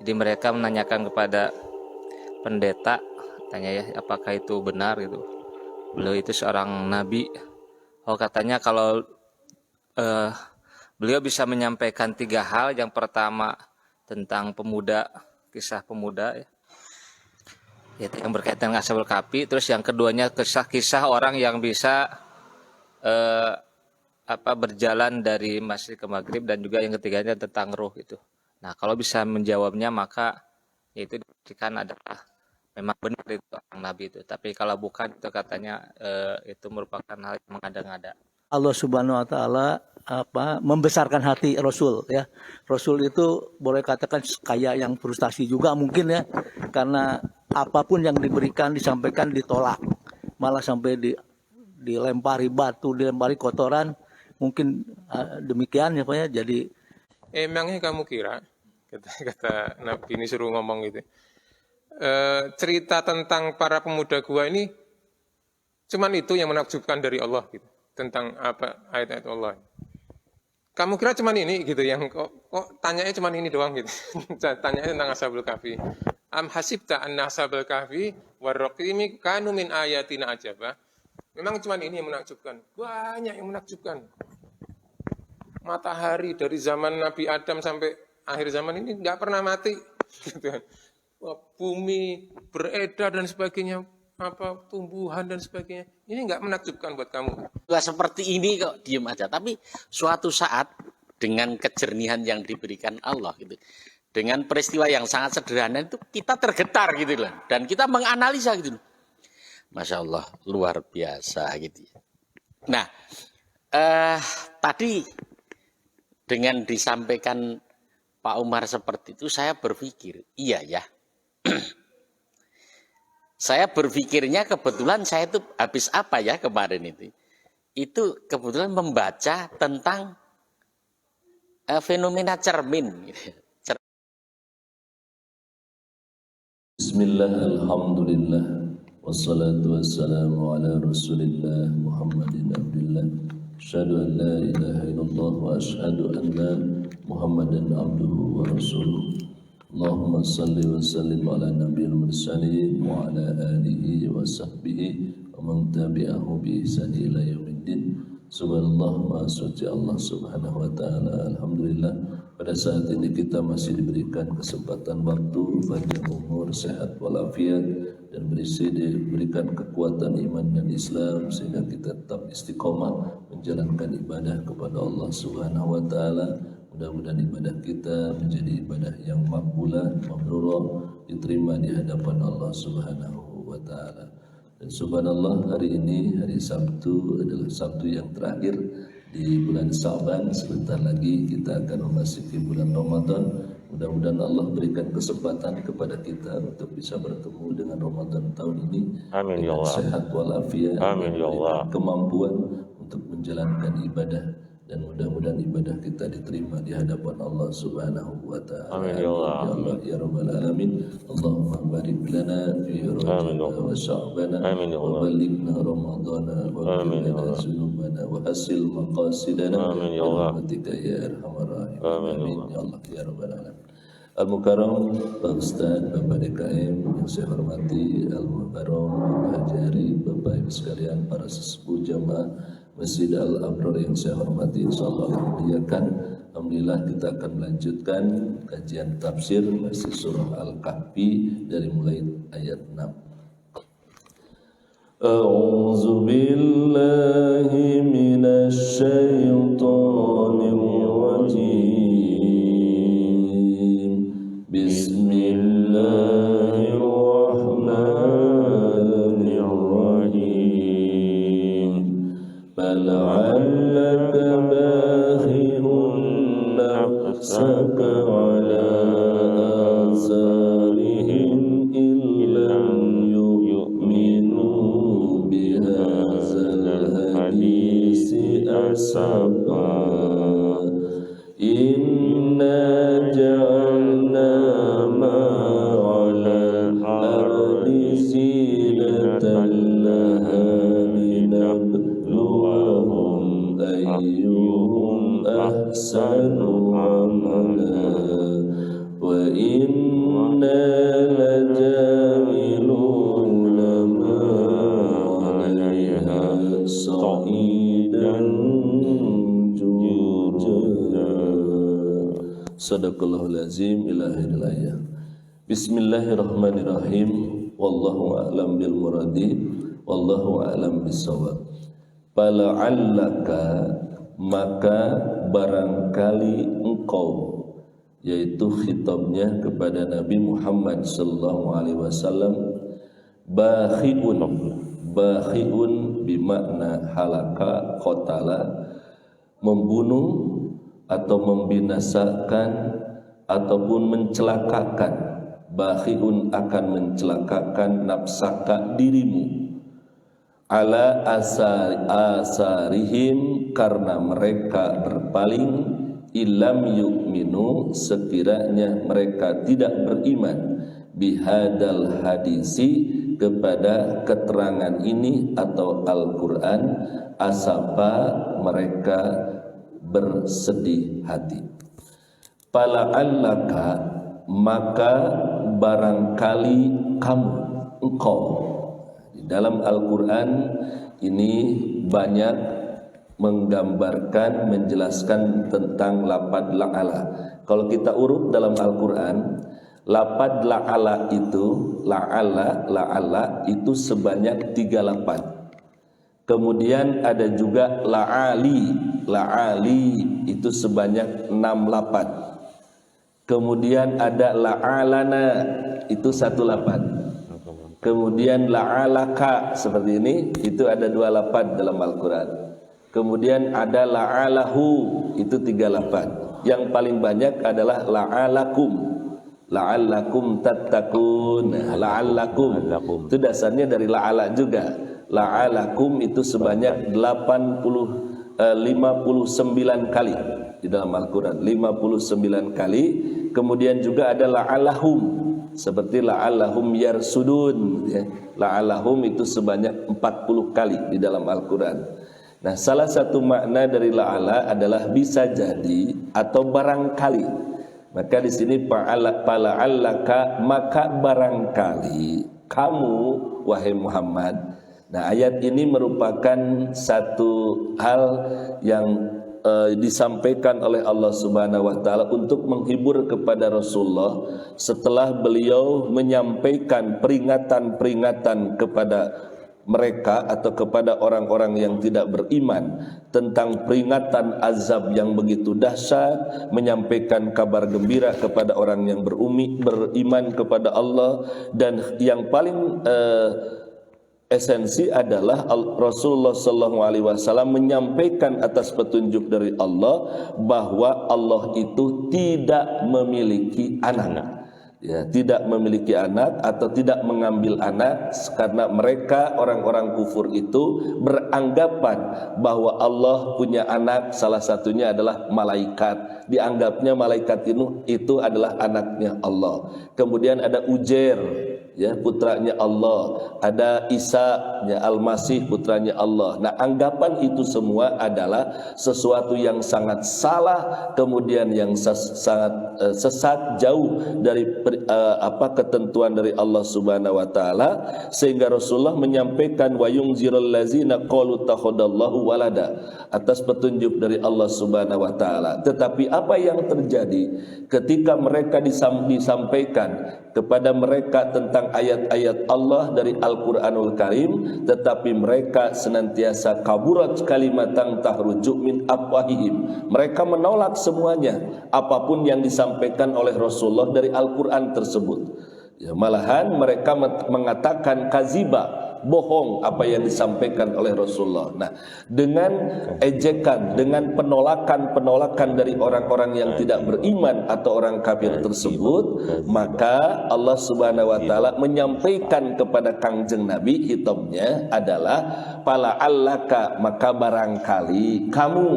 Jadi mereka menanyakan kepada pendeta, tanya ya, apakah itu benar gitu. Beliau itu seorang nabi. Oh, katanya kalau beliau bisa menyampaikan 3 hal. Yang pertama tentang pemuda, kisah pemuda ya, yaitu yang berkaitan dengan Ashabul Kahfi. Terus yang keduanya kisah-kisah orang yang bisa berjalan dari Masjid ke Maghrib, dan juga yang ketiganya tentang ruh itu. Nah, kalau bisa menjawabnya maka itu dibuktikan adalah memang benar itu orang Nabi itu. Tapi kalau bukan, itu katanya itu merupakan hal yang mengada-ngada. Allah Subhanahu wa taala membesarkan hati Rasul ya. Rasul itu boleh katakan kayak yang frustasi juga mungkin ya, karena apapun yang diberikan disampaikan ditolak. Malah sampai dilempari batu, dilempari kotoran. Mungkin demikian ya Pak ya. Jadi emangnya kamu kira, kata Nabi ini suruh ngomong gitu, cerita tentang para pemuda gua ini cuman itu yang menakjubkan dari Allah gitu, tentang apa ayat-ayat Allah. Kamu kira cuman ini gitu, yang kok tanyanya cuman ini doang gitu. Tanyanya tentang Ashabul Kahfi. Am hasibta anna Ashabul Kahfi warraqimi kanu min ayatina ajaba. Memang cuman ini yang menakjubkan. Banyak yang menakjubkan. Matahari dari zaman Nabi Adam sampai akhir zaman ini nggak pernah mati. Gitu. Bumi beredar dan sebagainya, tumbuhan dan sebagainya. Ini nggak menakjubkan buat kamu. Nggak seperti ini kok diem aja. Tapi suatu saat dengan kejernihan yang diberikan Allah gitu, dengan peristiwa yang sangat sederhana itu kita tergetar gitu loh, dan kita menganalisa gitu loh. Masya Allah, luar biasa gitu. Nah, tadi dengan disampaikan Pak Umar seperti itu, saya berpikir, iya ya. Saya berpikirnya kebetulan saya itu habis apa ya kemarin itu. Itu kebetulan membaca tentang fenomena cermin. Bismillah, alhamdulillah. Wassalatu wassalamu ala rasulillah Muhammadin abdillah. Asyhadu an la ilaha illallah wa asyhadu anna Muhammadan abduhu wa rasuluh. Allahumma salli wa sallim ala nabiyil mursalin wa ala alihi wa sahbihi wa man tabi'ahu bi ihsan ila yaumiddin. Subhanallah, maha suci Allah subhanahu wa ta'ala. Alhamdulillah, pada saat ini kita masih diberikan kesempatan waktu, panjang umur, sehat walafiat, dan diberikan kekuatan iman dan Islam, sehingga kita tetap istiqomah menjalankan ibadah kepada Allah subhanahu wa ta'ala. Mudah-mudahan ibadah kita menjadi ibadah yang makbulah, mabrurah, diterima di hadapan Allah subhanahu wa ta'ala. Dan subhanallah, hari ini hari Sabtu adalah Sabtu yang terakhir di bulan Sa'ban. Sebentar lagi kita akan memasuki bulan Ramadan. Mudah-mudahan Allah berikan kesempatan kepada kita untuk bisa bertemu dengan Ramadan tahun ini. Amin ya Allah. Sehat walafiat. Amin ya Allah. Kemampuan untuk menjalankan ibadah, dan mudah-mudahan ibadah kita diterima di hadapan Allah subhanahu wa ta'ala. Amin ya Allah. Ya Allah ya Rabbal Alamin. Allahumma barik lana fi Rajab wa Sya'bana wa balighna Ramadana wa qina dzunubana wa hasil maqasidana. Amin ya Allah. Ya arhamar rahimin. Amin ya Allah ya Rabbal Alamin. Al-Mukarram Pak Ustaz, Bapak DKM yang saya hormati, Al-Mukarram Bapak Haji Ari, Bapak Ibu sekalian, para sesepuh jamaah Masjid Al-Abrar yang saya hormati, insyaallah dimuliakan. Alhamdulillah, kita akan melanjutkan kajian tafsir masih surah Al-Kahfi dari mulai ayat 6. A'udzu billahi minasy syaithanir rajim. Bismillahirrahmanirrahim. Fal'allaka bakhirun nafsaka ala azarihim illam yu'minu bihadzal hadisi asafa. Inna ja'alna Sadaqallahul azim ila akhiril ayat. Bismillahirrahmanirrahim. Wallahu a'lam bil muradi. Wallahu a'lam bissawab. Fala'allaka, maka barangkali engkau, yaitu khitabnya kepada Nabi Muhammad sallallahu alaihi wasallam, bakhiun bimakna halaka qatala, membunuh atau membinasakan ataupun mencelakakan. Bakhiun akan mencelakakan nafsaka, dirimu, ala asarihim, karena mereka berpaling, ilam yu'minu, sekiranya mereka tidak beriman, bihadal hadisi, kepada keterangan ini atau Al-Quran, asapa, mereka bersedih hati. Fala'allaka, maka barangkali kamu, engkau. Di dalam Al-Quran ini banyak menggambarkan, menjelaskan tentang lapad la'ala. Kalau kita urut dalam Al-Quran, lapad la'ala itu, la'ala itu sebanyak 3 lapad. Kemudian ada juga la'ali itu sebanyak 6 lapad. Kemudian ada la'alana, itu 1 lapad. Kemudian la'alaka, seperti ini, itu ada 2 lapad dalam Al-Quran. Kemudian ada la'alahu, itu 3 lapad. Yang paling banyak adalah la'allakum tattaqun. La'allakum itu dasarnya dari la'ala juga. La'alakum itu sebanyak 59 kali di dalam Al-Quran, 59 kali. Kemudian juga ada la'alahum, seperti la'alahum yarsudun, ya. La'alahum itu sebanyak 40 kali di dalam Al-Quran. Nah, salah satu makna dari la'ala adalah bisa jadi atau barangkali. Maka di sini fala'allaka, maka barangkali kamu, wahai Muhammad. Nah, ayat ini merupakan satu hal yang disampaikan oleh Allah Subhanahu wa taala untuk menghibur kepada Rasulullah setelah beliau menyampaikan peringatan-peringatan kepada mereka atau kepada orang-orang yang tidak beriman tentang peringatan azab yang begitu dahsyat, menyampaikan kabar gembira kepada orang yang beriman kepada Allah, dan yang paling esensi adalah Rasulullah SAW menyampaikan atas petunjuk dari Allah bahwa Allah itu tidak memiliki anak. Ya, tidak memiliki anak atau tidak mengambil anak, karena mereka orang-orang kufur itu beranggapan bahwa Allah punya anak, salah satunya adalah malaikat. Dianggapnya malaikat itu adalah anaknya Allah. Kemudian ada Ujair, ya, putranya Allah. Ada Isa, ya, Al-Masih, putranya Allah. Nah, anggapan itu semua adalah sesuatu yang sangat salah, kemudian yang sangat sesat, jauh dari ketentuan dari Allah Subhanahu wa taala, sehingga Rasulullah menyampaikan wa yunzirul ladzina qalu takhadallahu walada, atas petunjuk dari Allah Subhanahu wa taala. Tetapi apa yang terjadi ketika mereka disampaikan kepada mereka tentang ayat-ayat Allah dari Al-Qur'anul Karim, tetapi mereka senantiasa kaburat kalimatan tahruju min afwahihim. Mereka menolak semuanya, apapun yang disampaikan oleh Rasulullah dari Al-Qur'an tersebut. Ya, malahan mereka mengatakan kaziba, bohong apa yang disampaikan oleh Rasulullah. Nah, dengan ejekan, dengan penolakan dari orang-orang yang tidak beriman atau orang kafir tersebut, maka Allah Subhanahu wa taala menyampaikan kepada Kangjeng Nabi, hitamnya adalah fala'allaka, maka barangkali kamu,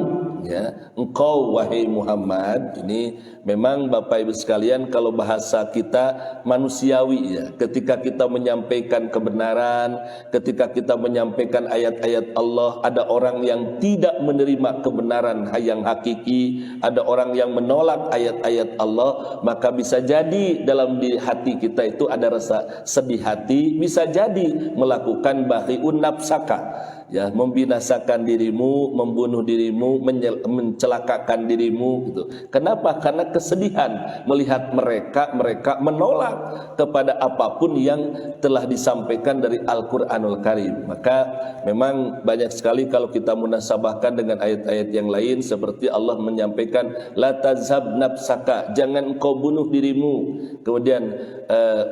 ya, engkau wahai Muhammad. Ini memang Bapak Ibu sekalian, kalau bahasa kita manusiawi, ya, ketika kita menyampaikan kebenaran, ketika kita menyampaikan ayat-ayat Allah, ada orang yang tidak menerima kebenaran yang hakiki, ada orang yang menolak ayat-ayat Allah, maka bisa jadi dalam di hati kita itu ada rasa sedih hati, bisa jadi melakukan bakhiun nafsaka, ya, membinasakan dirimu, membunuh dirimu, mencelakakan dirimu gitu. Kenapa? Karena kesedihan melihat mereka menolak kepada apapun yang telah disampaikan dari Al-Qur'anul Karim. Maka memang banyak sekali kalau kita munasabahkan dengan ayat-ayat yang lain, seperti Allah menyampaikan la tazhab nafsaka, jangan kau bunuh dirimu. Kemudian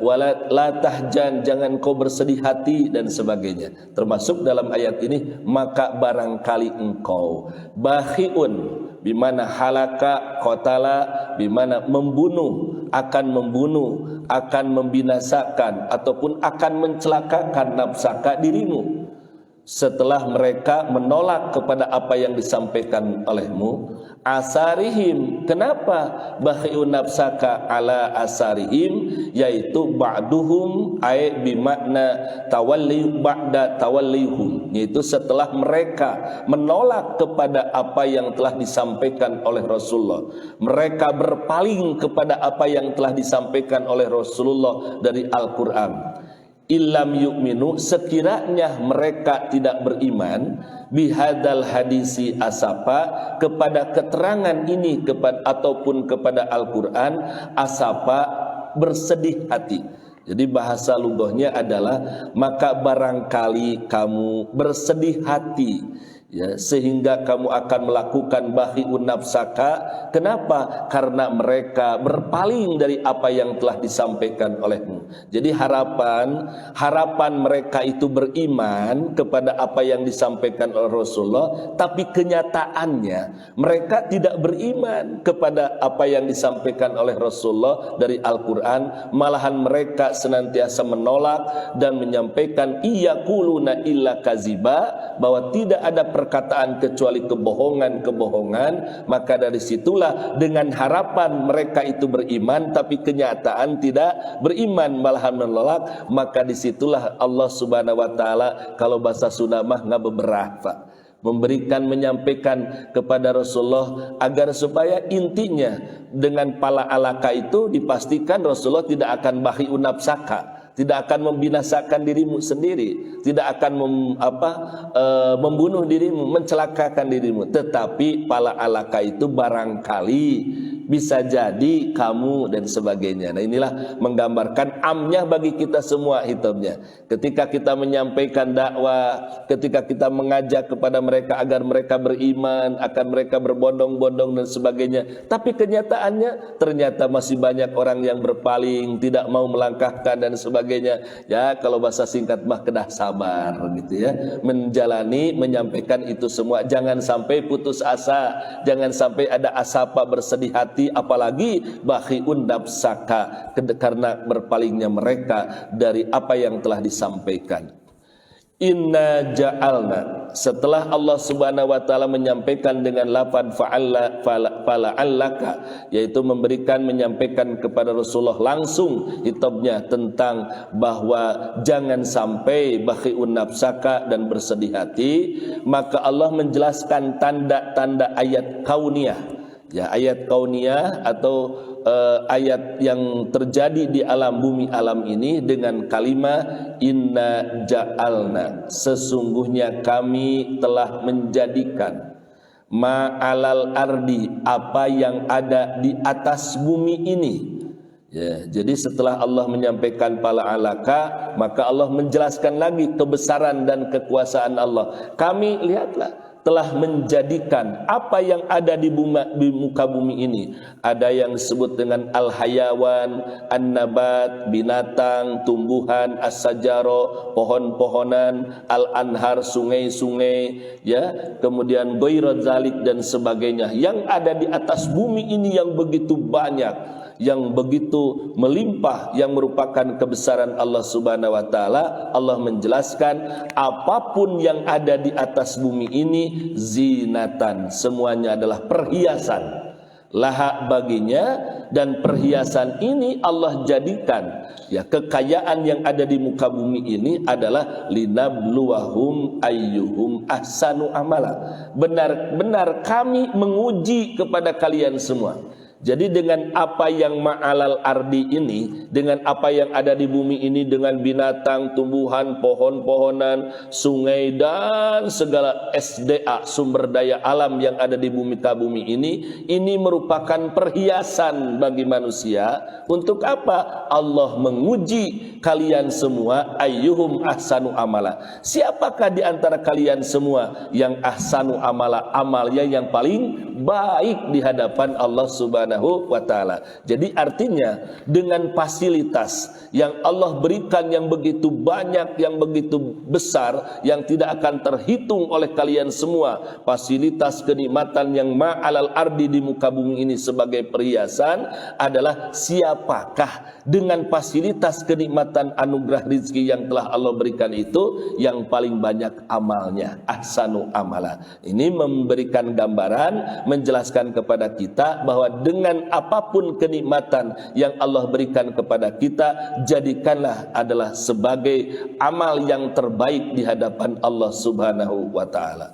wala la tahjan, jangan kau bersedih hati, dan sebagainya. Termasuk dalam ayat ini, maka barangkali engkau bakhiun, bimana halaka qatala, bimana membunuh, akan membinasakan ataupun akan mencelakakan nafsaka, dirimu, setelah mereka menolak kepada apa yang disampaikan olehmu. Asarihim, kenapa bakhiun nafsaka ala asarihim, yaitu ba'duhum ay bimakna tawalli ba'da tawallihum, yaitu setelah mereka menolak kepada apa yang telah disampaikan oleh Rasulullah, mereka berpaling kepada apa yang telah disampaikan oleh Rasulullah dari Al-Qur'an. Illam yu'minu, sekiranya mereka tidak beriman, bihadal hadisi asapa, kepada keterangan ini, ataupun kepada Al-Quran, asapa, bersedih hati. Jadi bahasa lughahnya adalah maka barangkali kamu bersedih hati, ya, sehingga kamu akan melakukan bakhiun nafsaka. Kenapa? Karena mereka berpaling dari apa yang telah disampaikan olehmu. Jadi harapan mereka itu beriman kepada apa yang disampaikan oleh Rasulullah, tapi kenyataannya mereka tidak beriman kepada apa yang disampaikan oleh Rasulullah dari Al-Quran. Malahan mereka senantiasa menolak dan menyampaikan iyaquluna illa kaziba, bahwa tidak ada perkataan kecuali kebohongan. Maka dari situlah dengan harapan mereka itu beriman, tapi kenyataan tidak beriman, malahan menolak. Maka disitulah Allah Subhanahu wa Ta'ala, kalau bahasa Sunda mah ngabeberapa, menyampaikan kepada Rasulullah agar supaya intinya dengan pala alaka itu dipastikan Rasulullah tidak akan bakhiun nafsaka, tidak akan membinasakan dirimu sendiri, tidak akan membunuh dirimu, mencelakakan dirimu. Tetapi pala alaka itu barangkali bisa jadi kamu, dan sebagainya. Nah, inilah menggambarkan amnya bagi kita semua hitamnya. Ketika kita menyampaikan dakwah, ketika kita mengajak kepada mereka agar mereka beriman, akan mereka berbondong-bondong dan sebagainya. Tapi kenyataannya ternyata masih banyak orang yang berpaling, tidak mau melangkahkan dan sebagainya. Ya, kalau bahasa singkat mah kedah sabar gitu ya. Menjalani, menyampaikan itu semua. Jangan sampai putus asa, jangan sampai ada asapa bersedih hati, apalagi bakhiun nafsaka, karena berpalingnya mereka dari apa yang telah disampaikan. Inna ja'alna, setelah Allah Subhanahu wa Ta'ala menyampaikan dengan lafaz fala'allaka, yaitu menyampaikan kepada Rasulullah langsung hitabnya tentang bahwa jangan sampai bakhiun nafsaka dan bersedih hati, maka Allah menjelaskan tanda-tanda ayat kauniyah. Ya, ayat kauniyah atau ayat yang terjadi di alam bumi alam ini dengan kalimat inna ja'alna, sesungguhnya kami telah menjadikan ma'alal ardi, apa yang ada di atas bumi ini. Ya, jadi setelah Allah menyampaikan pala alaka, maka Allah menjelaskan lagi kebesaran dan kekuasaan Allah. Kami lihatlah telah menjadikan apa yang ada di muka bumi ini. Ada yang disebut dengan al-hayawan, an-nabat, binatang, tumbuhan, as-sajaro, pohon-pohonan, al-anhar, sungai-sungai, ya, kemudian ghairu dzalik dan sebagainya. Yang ada di atas bumi ini yang begitu banyak, yang begitu melimpah, yang merupakan kebesaran Allah Subhanahu wa Ta'ala. Allah menjelaskan apapun yang ada di atas bumi ini zinatan, semuanya adalah perhiasan laha baginya, dan perhiasan ini Allah jadikan, ya, kekayaan yang ada di muka bumi ini adalah linabluwahum ayyuhum ahsanu amala, benar-benar kami menguji kepada kalian semua. Jadi dengan apa yang ma'alal ardi ini, dengan apa yang ada di bumi ini, dengan binatang, tumbuhan, pohon-pohonan, sungai dan segala SDA, sumber daya alam yang ada di bumi tabumi ini merupakan perhiasan bagi manusia. Untuk apa? Allah menguji kalian semua, ayyuhum ahsanu amala. Siapakah di antara kalian semua yang ahsanu amala, amalnya yang paling baik di hadapan Allah Subhanahu wa taala. Jadi artinya dengan fasilitas yang Allah berikan yang begitu banyak, yang begitu besar, yang tidak akan terhitung oleh kalian semua, fasilitas kenikmatan yang ma'alal ardi di muka bumi ini sebagai perhiasan adalah siapakah dengan fasilitas kenikmatan anugerah rizki yang telah Allah berikan itu yang paling banyak amalnya, ahsanu amala. Ini memberikan gambaran, menjelaskan kepada kita bahwa dengan apapun kenikmatan yang Allah berikan kepada kita, jadikanlah adalah sebagai amal yang terbaik di hadapan Allah Subhanahu wa taala.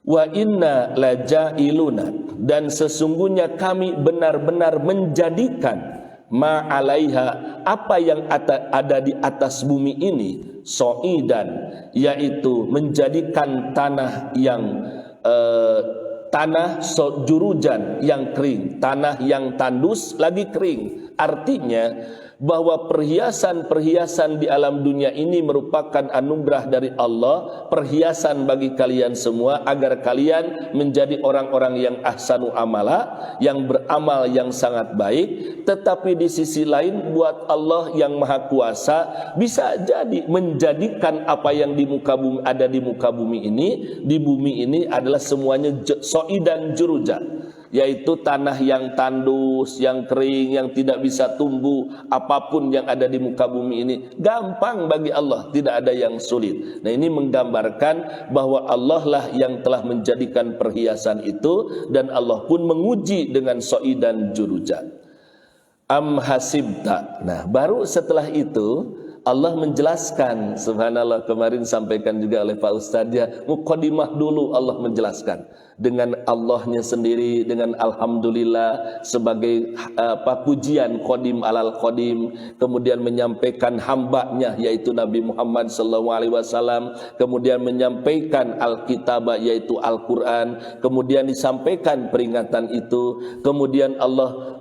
Wa inna lajailuna, dan sesungguhnya kami benar-benar menjadikan ma'alaiha, apa yang ada di atas bumi ini, so'idan, yaitu menjadikan tanah yang jurujan yang kering, tanah yang tandus lagi kering. Artinya bahwa perhiasan-perhiasan di alam dunia ini merupakan anugerah dari Allah, perhiasan bagi kalian semua agar kalian menjadi orang-orang yang ahsanu amala, yang beramal yang sangat baik. Tetapi di sisi lain buat Allah yang maha kuasa bisa jadi menjadikan apa yang di muka bumi, ada di muka bumi ini, di bumi ini adalah semuanya so'idan juruja, yaitu tanah yang tandus, yang kering, yang tidak bisa tumbuh. Apapun yang ada di muka bumi ini gampang bagi Allah, tidak ada yang sulit. Nah, ini menggambarkan bahwa Allah lah yang telah menjadikan perhiasan itu, dan Allah pun menguji dengan so'idan juruja. Am hasibta. Nah, baru setelah itu Allah menjelaskan, subhanallah, kemarin sampaikan juga oleh Pak Ustadz, ya, muqaddimah dulu Allah menjelaskan dengan Allahnya sendiri, dengan alhamdulillah sebagai pujian qadim alal qadim, kemudian menyampaikan hambanya yaitu Nabi Muhammad SAW, kemudian menyampaikan Alkitab yaitu Al-Quran, kemudian disampaikan peringatan itu, kemudian Allah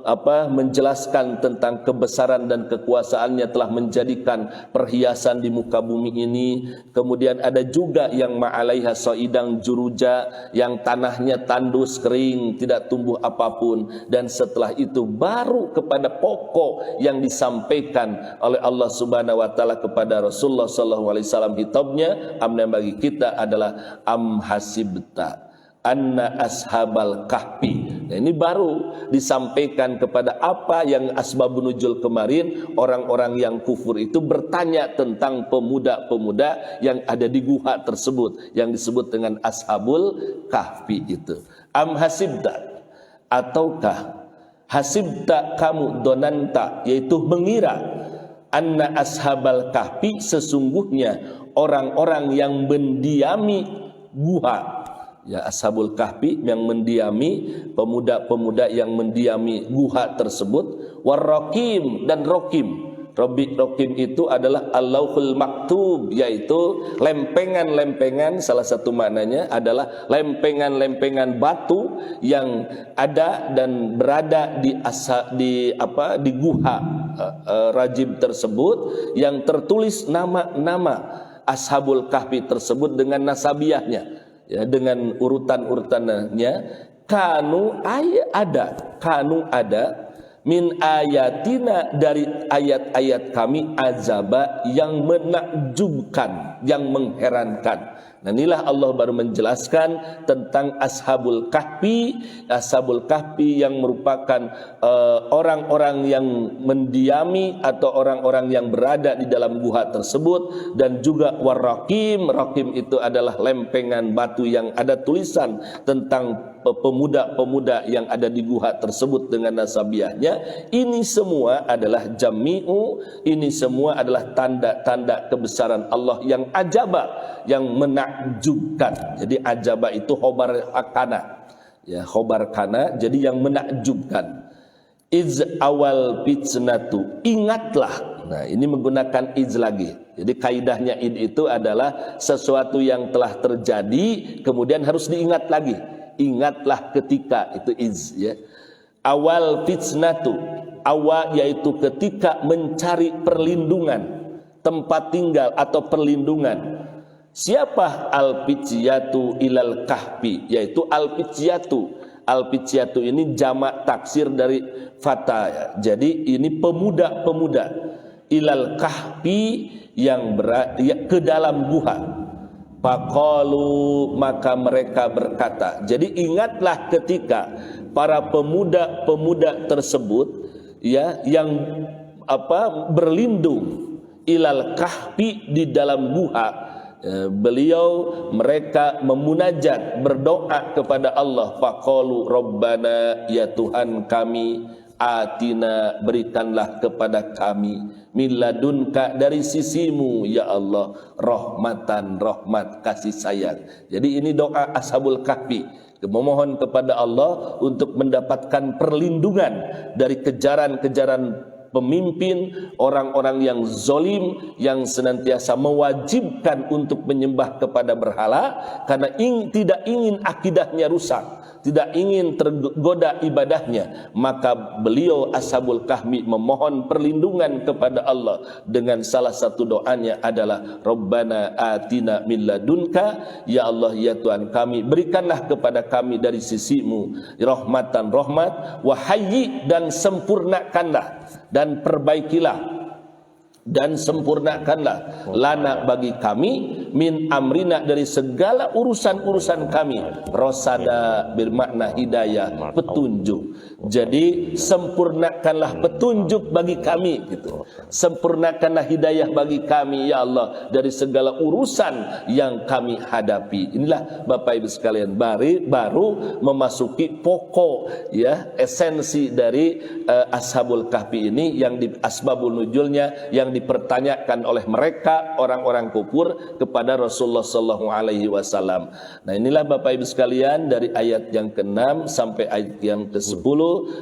menjelaskan tentang kebesaran dan kekuasaannya telah menjadikan perhiasan di muka bumi ini. Kemudian ada juga yang ma'alaiha so'idang juruja, yang tanahnya tandus kering, tidak tumbuh apapun. Dan setelah itu baru kepada pokok yang disampaikan oleh Allah Subhanahu wa taala kepada Rasulullah sallallahu alaihi wasallam, hitabnya amna bagi kita adalah am hasibta anna ashabal kahfi. Nah, ini baru disampaikan kepada apa yang asbabun nuzul kemarin, orang-orang yang kufur itu bertanya tentang pemuda-pemuda yang ada di guha tersebut yang disebut dengan ashabul kahfi itu. Am hasibta, ataukah hasibta kamu, donanta, yaitu mengira, anna ashabal kahfi, sesungguhnya orang-orang yang mendiami guha, ya, ashabul kahfi yang mendiami, pemuda-pemuda yang mendiami guha tersebut, warrokim, dan rokim. Rokim itu adalah al-lauhul maktub, yaitu lempengan-lempengan, salah satu maknanya adalah lempengan-lempengan batu yang ada dan berada di guha rajib tersebut, yang tertulis nama-nama ashabul kahfi tersebut dengan nasabiahnya, ya, dengan urutan-urutannya. Kanu ada min ayatina, dari ayat-ayat kami, azaba, yang menakjubkan, yang mengherankan. Nah, inilah Allah baru menjelaskan tentang ashabul kahfi. Ashabul kahfi yang merupakan orang-orang yang mendiami atau orang-orang yang berada di dalam guha tersebut, dan juga warrakim. Rakim itu adalah lempengan batu yang ada tulisan tentang pemuda-pemuda yang ada di guha tersebut dengan nasabiahnya. Ini semua adalah jami'u, ini semua adalah tanda-tanda kebesaran Allah yang ajaba, yang menakjubkan. Jadi ajaba itu khobar kana, ya, khobar kana, jadi yang menakjubkan. Iz awal fitnatu, ingatlah. Nah, ini menggunakan iz lagi. Jadi kaidahnya id itu adalah sesuatu yang telah terjadi kemudian harus diingat lagi. Ingatlah ketika, itu iz ya. Awal fitnatu, awal yaitu ketika mencari perlindungan, tempat tinggal atau perlindungan. Siapa al-fityatu ilal kahfi, yaitu al-fityatu. Al-fityatu ini jamak taksir dari fata ya. Jadi ini pemuda-pemuda ilal kahfi yang ke dalam guha. Faqalu, maka mereka berkata. Jadi ingatlah ketika para pemuda-pemuda tersebut ya yang berlindung ilal kahfi di dalam guha. Mereka memunajat, berdoa kepada Allah. Faqalu rabbana, ya Tuhan kami, atina, berikanlah kepada kami, min ladunka, dari sisimu ya Allah, rahmatan, rahmat, kasih sayang. Jadi ini doa ashabul kahfi, memohon kepada Allah untuk mendapatkan perlindungan dari kejaran-kejaran pemimpin, orang-orang yang zolim, yang senantiasa mewajibkan untuk menyembah kepada berhala karena tidak ingin akidahnya rusak, tidak ingin tergoda ibadahnya. Maka beliau ashabul kahfi memohon perlindungan kepada Allah dengan salah satu doanya adalah Rabbana atina min ladunka, ya Allah ya Tuhan kami, berikanlah kepada kami dari sisimu rahmatan, rahmat, wahayyi, dan sempurnakanlah dan perbaikilah dan sempurnakanlah lana, bagi kami, min amrina, dari segala urusan-urusan kami, rosada bermakna hidayah, petunjuk. Jadi sempurnakanlah petunjuk bagi kami gitu. Sempurnakanlah hidayah bagi kami ya Allah dari segala urusan yang kami hadapi. Inilah Bapak Ibu sekalian baru memasuki pokok ya, esensi dari ashabul kahfi ini, yang di asbabul nuzulnya yang dipertanyakan oleh mereka orang-orang kufur kepada Rasulullah sallallahu alaihi wasallam. Nah, inilah Bapak Ibu sekalian dari ayat yang ke-6 sampai ayat yang ke-10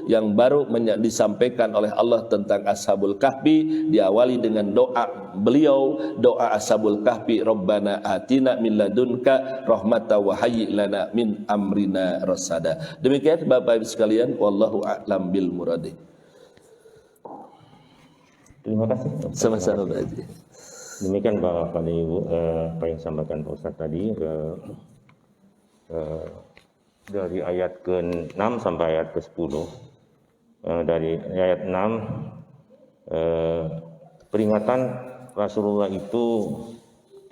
yang baru disampaikan oleh Allah tentang ashabul kahfi, diawali dengan doa beliau, doa ashabul kahfi, Rabbana atina min ladunka rahmatan wa hayyi lana min amrina rasada. Demikian Bapak Ibu sekalian, wallahu a'lam bil murad. Terima kasih. Sama-sama Pak Haji. Demikian Bapak dan Ibu apa yang disampaikan Pak Ustaz tadi dari ayat ke-6 sampai ayat ke-10. Dari ayat 6 peringatan Rasulullah itu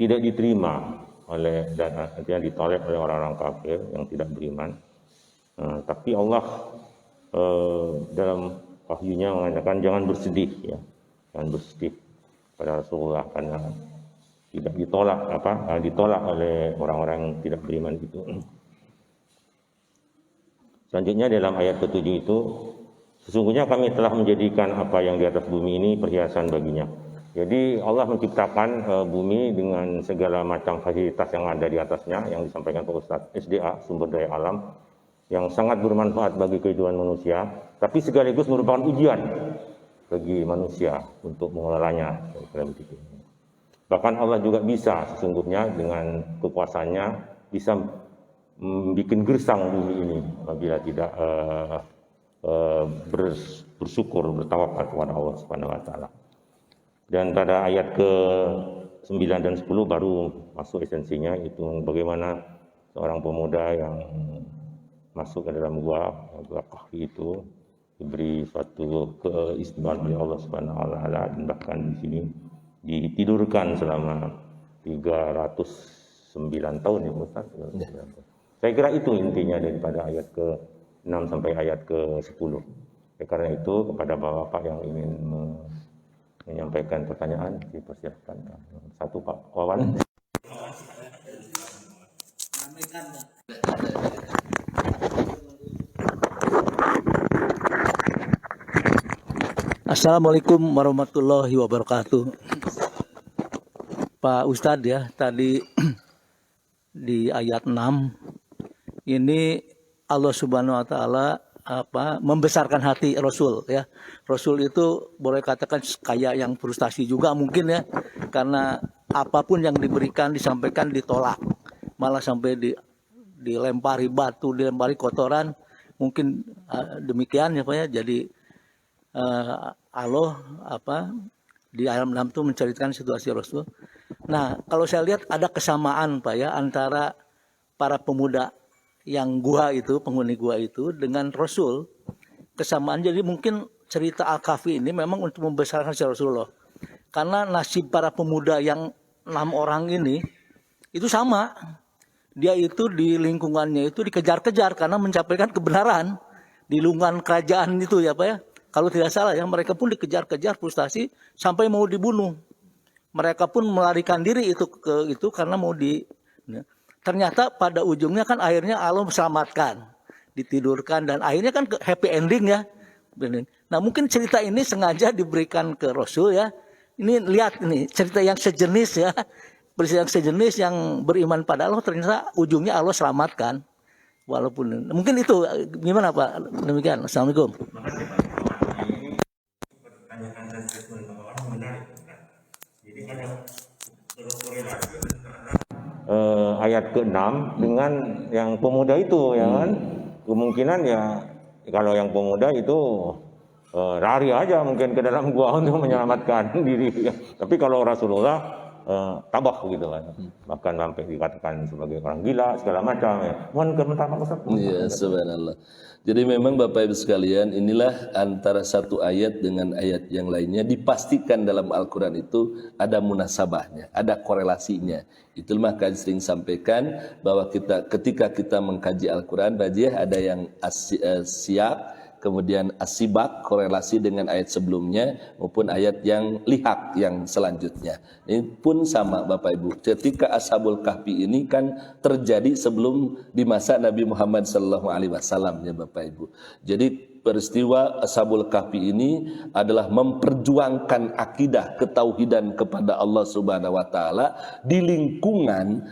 tidak diterima oleh dan artinya ditolak oleh orang-orang kafir yang tidak beriman. Tapi Allah dalam wahyunya mengatakan jangan bersedih ya. Jangan bersedih pada Rasulullah karena tidak ditolak oleh orang-orang yang tidak beriman itu. Selanjutnya dalam ayat ke-7 itu, sesungguhnya kami telah menjadikan apa yang di atas bumi ini perhiasan baginya. Jadi Allah menciptakan bumi dengan segala macam fasilitas yang ada di atasnya, yang disampaikan Pak Ustadz, SDA, sumber daya alam, yang sangat bermanfaat bagi kehidupan manusia, tapi sekaligus merupakan ujian bagi manusia untuk mengelolanya. Bahkan Allah juga bisa sesungguhnya dengan kekuasaannya bisa bikin gersang bumi ini apabila tidak bersyukur, bertawakal kepada Allah Subhanahu wa taala. Dan pada ayat ke-9 dan 10 baru masuk esensinya, itu bagaimana seorang pemuda yang masuk ke dalam gua kahfi itu diberi suatu keistimewaan oleh Allah Subhanahu wa taala, dan bahkan di sini ditidurkan selama 309 tahun ya Ustaz. Saya kira itu intinya daripada ayat ke-6 sampai ayat ke-10. Karena itu kepada Bapak-bapak yang ingin menyampaikan pertanyaan dipersiapkan. Satu Pak Wawan. Assalamualaikum warahmatullahi wabarakatuh. Pak Ustadz ya, tadi di ayat 6 ini Allah Subhanahu wa taala membesarkan hati Rasul ya. Rasul itu boleh katakan kayak yang frustasi juga mungkin ya, karena apapun yang diberikan disampaikan ditolak, malah sampai dilempari batu, dilempari kotoran, mungkin demikian ya Pak ya. Jadi Allah di ayat 6 itu menceritakan situasi Rasul. Nah, kalau saya lihat ada kesamaan Pak ya antara para pemuda yang penghuni gua itu dengan Rasul. Kesamaan, jadi mungkin cerita Al-Kahfi ini memang untuk membesarkan si Rasulullah. Karena nasib para pemuda yang 6 orang ini itu sama. Dia itu di lingkungannya itu dikejar-kejar karena mencapai kebenaran. Di lingkungan kerajaan itu ya Pak ya. Kalau tidak salah ya, mereka pun dikejar-kejar frustasi sampai mau dibunuh. Mereka pun melarikan diri itu karena mau ternyata pada ujungnya akhirnya Allah selamatkan, ditidurkan, dan akhirnya happy ending ya. Nah mungkin cerita ini sengaja diberikan ke Rasul ya. Ini lihat ini cerita yang sejenis ya, peristiwa yang sejenis yang beriman pada Allah, ternyata ujungnya Allah selamatkan. Walaupun mungkin itu gimana Pak? Demikian. Assalamualaikum. Ayat ke-6 dengan yang pemuda itu ya kan, kemungkinan ya kalau yang pemuda itu lari aja mungkin ke dalam gua untuk menyelamatkan diri ya. Tapi kalau Rasulullah tabah gitu kan, bahkan sampai dikatakan sebagai orang gila segala macam ya. Mohon komentar Pak Ustaz. Iya, subhanallah. Jadi memang Bapak Ibu sekalian, inilah antara satu ayat dengan ayat yang lainnya dipastikan dalam Al-Quran itu ada munasabahnya, ada korelasinya. Itu maka sering sampaikan bahwa ketika kita mengkaji Al-Quran, ada yang siyak, kemudian asibak, korelasi dengan ayat sebelumnya, maupun ayat yang lihak yang selanjutnya. Ini pun sama Bapak Ibu. Ketika Ashabul Kahfi ini terjadi sebelum di masa Nabi Muhammad SAW ya Bapak Ibu. Jadi peristiwa Ashabul Kahfi ini adalah memperjuangkan akidah ketauhidan kepada Allah Subhanahu wa taala di lingkungan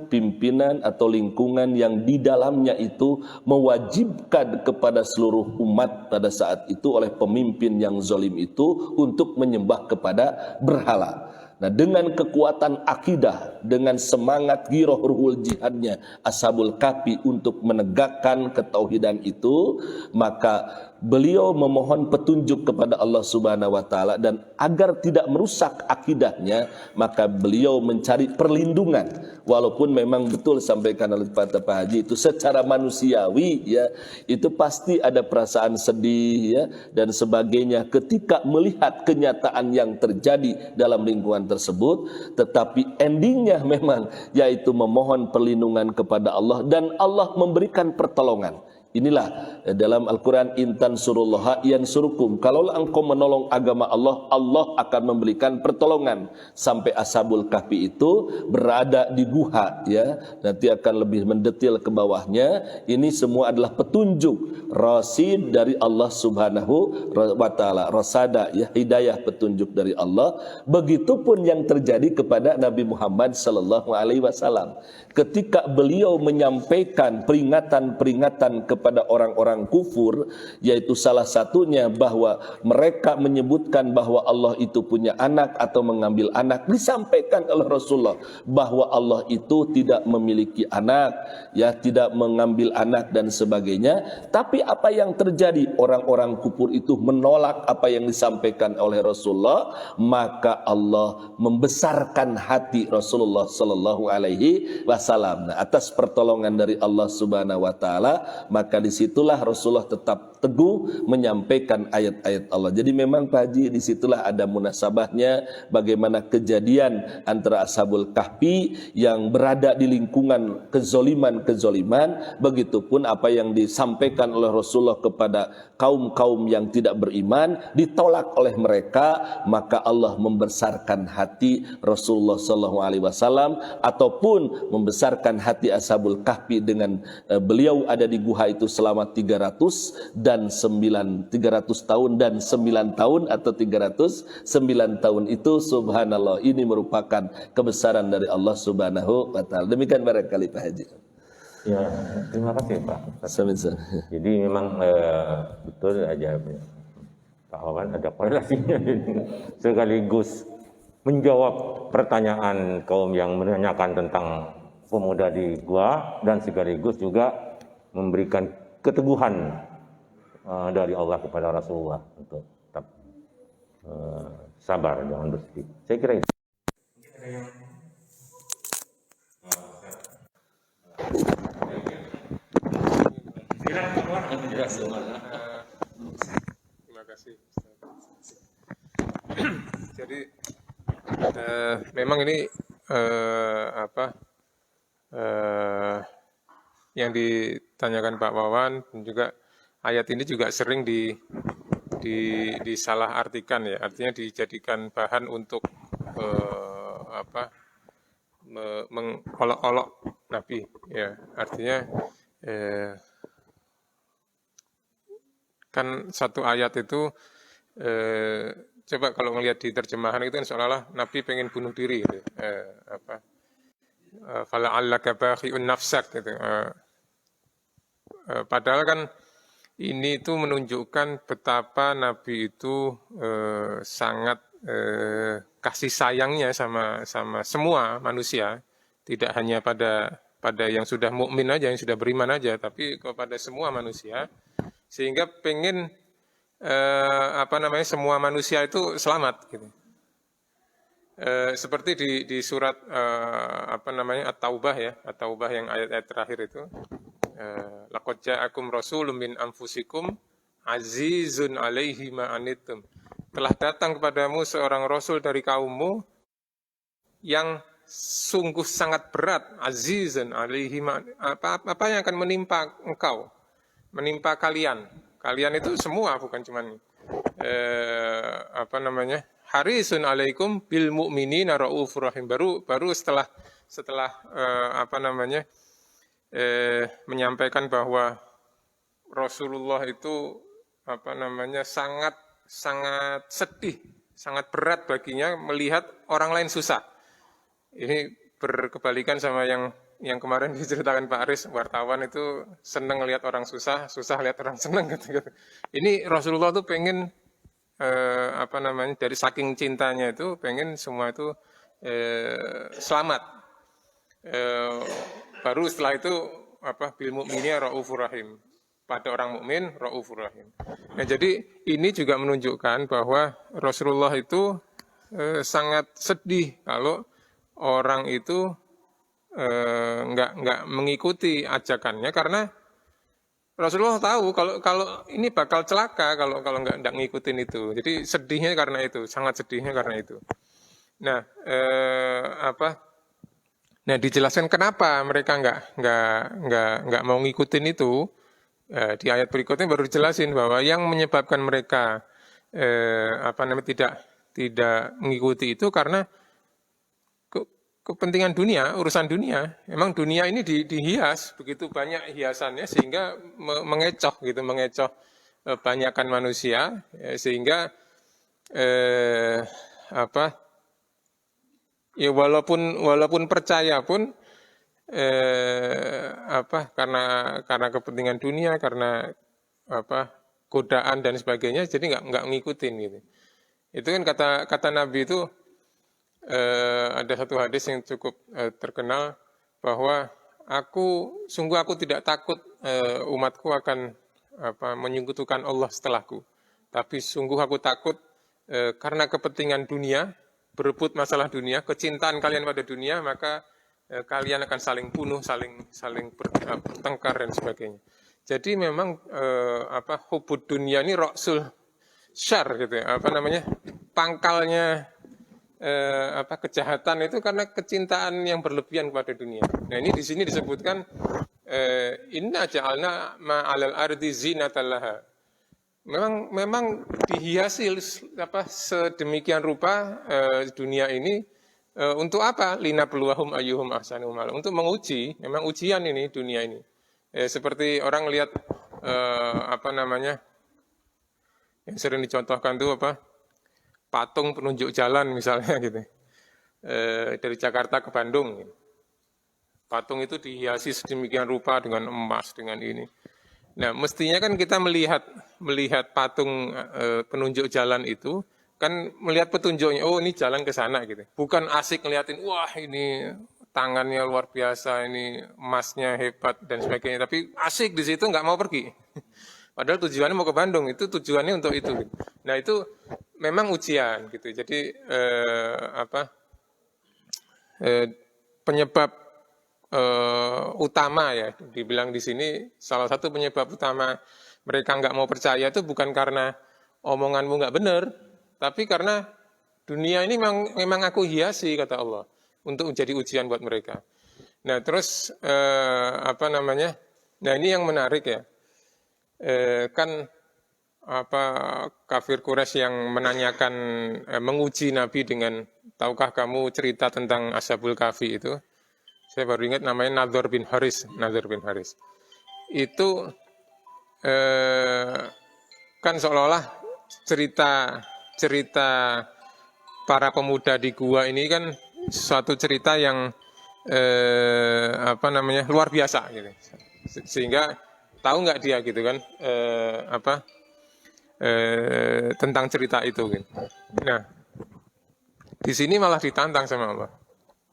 pimpinan atau lingkungan yang di dalamnya itu mewajibkan kepada seluruh umat pada saat itu oleh pemimpin yang zalim itu untuk menyembah kepada berhala. Nah, dengan kekuatan akidah, dengan semangat giroh ruhul jihadnya Ashabul Kahfi untuk menegakkan ketauhidan itu, maka beliau memohon petunjuk kepada Allah Subhanahu wa taala, dan agar tidak merusak akidahnya, maka beliau mencari perlindungan. Walaupun memang betul sampaikan oleh Pak Haji itu secara manusiawi ya, itu pasti ada perasaan sedih ya dan sebagainya ketika melihat kenyataan yang terjadi dalam lingkungan tersebut, tetapi endingnya memang yaitu memohon perlindungan kepada Allah, dan Allah memberikan pertolongan. Inilah dalam Al-Quran, intan surullaha yansurukum. Kalau engkau menolong agama Allah, Allah akan memberikan pertolongan. Sampai Ashabul Kahfi itu berada di guha ya. Nanti akan lebih mendetil ke bawahnya. Ini semua adalah petunjuk rasid dari Allah Subhanahu wa taala. Rasada ya, hidayah petunjuk dari Allah. Begitupun yang terjadi kepada Nabi Muhammad sallallahu alaihi wasallam. Ketika beliau menyampaikan peringatan-peringatan kepada orang-orang kufur, yaitu salah satunya bahwa mereka menyebutkan bahwa Allah itu punya anak atau mengambil anak, disampaikan oleh Rasulullah bahwa Allah itu tidak memiliki anak, ya tidak mengambil anak dan sebagainya. Tapi apa yang terjadi? Orang-orang kufur itu menolak apa yang disampaikan oleh Rasulullah, maka Allah membesarkan hati Rasulullah sallallahu alaihi wasallam. Nah, atas pertolongan dari Allah Subhanahu wa taala, maka disitulah Rasulullah tetap teguh menyampaikan ayat-ayat Allah. Jadi memang Pak Haji, disitulah ada munasabahnya bagaimana kejadian antara Ashabul Kahfi yang berada di lingkungan kezoliman, begitupun apa yang disampaikan oleh Rasulullah kepada kaum-kaum yang tidak beriman ditolak oleh mereka, maka Allah membesarkan hati Rasulullah SAW, ataupun membesarkan hati Ashabul Kahfi dengan beliau ada di guha itu selama 300 tahun dan 9 tahun atau 309 tahun itu. Subhanallah, ini merupakan kebesaran dari Allah Subhanahu wa taala. Demikian barangkali Pak Haji. Ya, terima kasih Pak. Sama-sama. Jadi memang betul aja Pak Wawan ada korelasinya sekaligus menjawab pertanyaan kaum yang menanyakan tentang pemuda di gua dan sekaligus juga memberikan keteguhan dari Allah kepada Rasulullah untuk tetap sabar, jangan bersedih. Saya kira itu. Terima kasih. Jadi memang ini yang ditanyakan Pak Wawan dan juga ayat ini juga sering disalahartikan ya, artinya dijadikan bahan untuk mengolok-olok Nabi ya, artinya kan satu ayat itu coba kalau ngelihat di terjemahan itu kan seolah-olah Nabi pengen bunuh diri gitu. Fala'allaka bakhi'un nafsak gitu. Padahal kan ini itu menunjukkan betapa Nabi itu sangat kasih sayangnya sama semua manusia, tidak hanya pada yang sudah mukmin aja, yang sudah beriman aja, tapi kepada semua manusia, sehingga pengen semua manusia itu selamat gitu. Seperti di surat At-Taubah ya, At-Taubah yang ayat-ayat terakhir itu, laqad ja'akum rasulun min anfusikum azizun 'alaihi ma anittum. Telah datang kepadamu seorang rasul dari kaummu yang sungguh sangat berat, azizun 'alaihi ma, apa yang akan menimpa engkau, menimpa kalian. Kalian itu semua, bukan cuman harisun alaikum bil mu'minina raufur rahim. Baru setelah menyampaikan bahwa Rasulullah itu sangat sedih, sangat berat baginya melihat orang lain susah. Ini berkebalikan sama yang kemarin diceritakan Pak Aris, wartawan itu senang lihat orang susah lihat orang senang gitu. Ini Rasulullah tuh pengen dari saking cintanya itu pengen semua itu selamat. Baru setelah itu bil mu'minina raufur rahim. Pada orang mukmin raufur rahim. Nah, jadi ini juga menunjukkan bahwa Rasulullah itu sangat sedih kalau orang itu nggak mengikuti ajakannya, karena Rasulullah tahu kalau ini bakal celaka kalau nggak ngikutin itu. Jadi sedihnya karena itu, sangat sedihnya karena itu. Nah, Nah, dijelaskan kenapa mereka nggak mau ngikutin itu. Di ayat berikutnya baru dijelasin bahwa yang menyebabkan mereka tidak mengikuti itu karena kepentingan dunia, urusan dunia. Memang dunia ini dihias, begitu banyak hiasannya sehingga mengecoh banyakkan manusia, sehingga ya walaupun percaya pun karena kepentingan dunia, karena godaan dan sebagainya, jadi nggak ngikutin gitu. Itu kan kata Nabi itu. Ada satu hadis yang cukup terkenal bahwa sungguh aku tidak takut umatku akan menyekutukan Allah setelahku, tapi sungguh aku takut karena kepentingan dunia, berebut masalah dunia, kecintaan kalian pada dunia, maka kalian akan saling bunuh, saling bertengkar dan sebagainya. Jadi memang hubud dunia ini ra'sul syar gitu ya, pangkalnya kejahatan itu karena kecintaan yang berlebihan kepada dunia. Nah, ini di sini disebutkan inna ja'alna ma'alal ardi zinatan laha. Memang dihiasi sedemikian rupa dunia ini untuk apa? Linabluwahum ayyuhum ahsanu amala. Untuk menguji, memang ujian ini dunia ini. Seperti orang lihat yang sering dicontohkan itu patung penunjuk jalan misalnya gitu, dari Jakarta ke Bandung. Patung itu dihiasi sedemikian rupa dengan emas, dengan ini. Nah, mestinya kan kita melihat patung penunjuk jalan itu, kan melihat petunjuknya, oh ini jalan ke sana gitu. Bukan asik ngeliatin, wah ini tangannya luar biasa, ini emasnya hebat dan sebagainya. Tapi asik di situ nggak mau pergi. Padahal tujuannya mau ke Bandung, itu tujuannya untuk itu. Nah itu memang ujian gitu. Jadi penyebab utama ya, dibilang di sini salah satu penyebab utama mereka nggak mau percaya itu bukan karena omonganmu nggak benar, tapi karena dunia ini memang aku hiasi kata Allah untuk menjadi ujian buat mereka. Nah terus nah ini yang menarik ya, kan kafir Quraisy yang menanyakan menguji Nabi dengan tahukah kamu cerita tentang Ashabul Kahfi itu. Saya baru ingat namanya Nadhr bin Haris. Itu kan seolah-olah cerita para pemuda di gua ini kan suatu cerita yang luar biasa gitu. Sehingga tahu nggak dia gitu kan tentang cerita itu gitu. Nah, di sini malah ditantang sama Allah.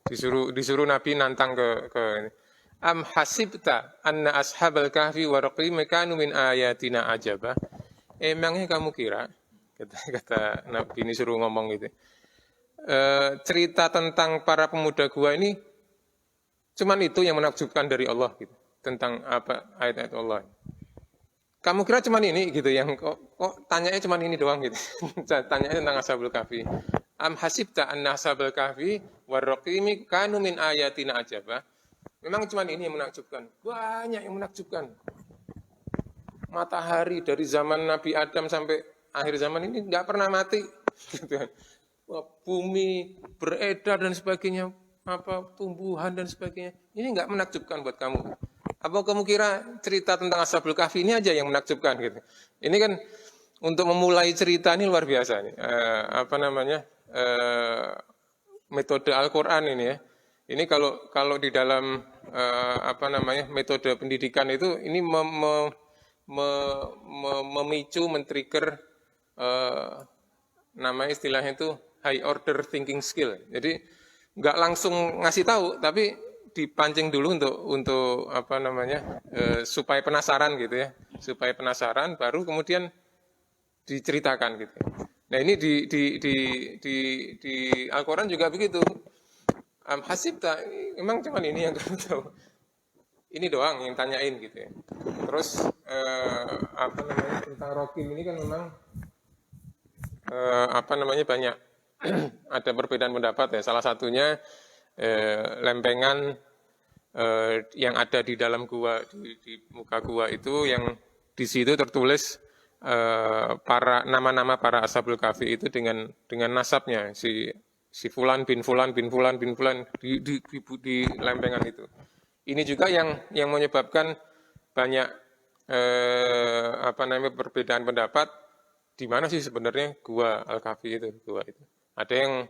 Disuruh Nabi nantang ke am hasibta anna ashabal kahfi wa raqim kanu min ayatina ajaba. Emangnya kamu kira, kata Nabi ini suruh ngomong gitu. Cerita tentang para pemuda gua ini cuman itu yang menakjubkan dari Allah gitu. Tentang ayat-ayat Allah. Kamu kira cuman ini gitu yang kok tanyanya cuman ini doang gitu. Tanyanya tentang ashabul kahfi. Am hasibta anna ashabal kahfi warraqimi kanu min ayatina ajaba. Memang cuma ini yang menakjubkan. Banyak yang menakjubkan. Matahari dari zaman Nabi Adam sampai akhir zaman ini nggak pernah mati. Bumi beredar dan sebagainya, tumbuhan dan sebagainya. Ini nggak menakjubkan buat kamu. Apa kamu kira cerita tentang Ashabul Kahfi ini aja yang menakjubkan gitu? Ini kan untuk memulai cerita ini luar biasa nih. Metode Al-Quran ini ya. Ini kalau di dalam metode pendidikan itu ini memicu, men-trigger nama istilahnya itu high order thinking skill. Jadi nggak langsung ngasih tahu, tapi dipancing dulu untuk supaya penasaran gitu ya. Supaya penasaran, baru kemudian diceritakan gitu. Nah ini di Al-Quran juga begitu. Hasibta, emang cuma ini yang kamu tahu. Ini doang yang tanyain gitu ya. Terus tentang Rokim ini kan memang banyak ada perbedaan pendapat ya. Salah satunya lempengan yang ada di dalam gua, di muka gua itu yang di situ tertulis nama-nama para Ashabul Kahfi itu dengan nasabnya si Fulan bin Fulan bin Fulan bin Fulan di lempengan itu. Ini juga yang menyebabkan banyak perbedaan pendapat di mana sih sebenarnya gua Al-Kahfi itu, gua itu. Ada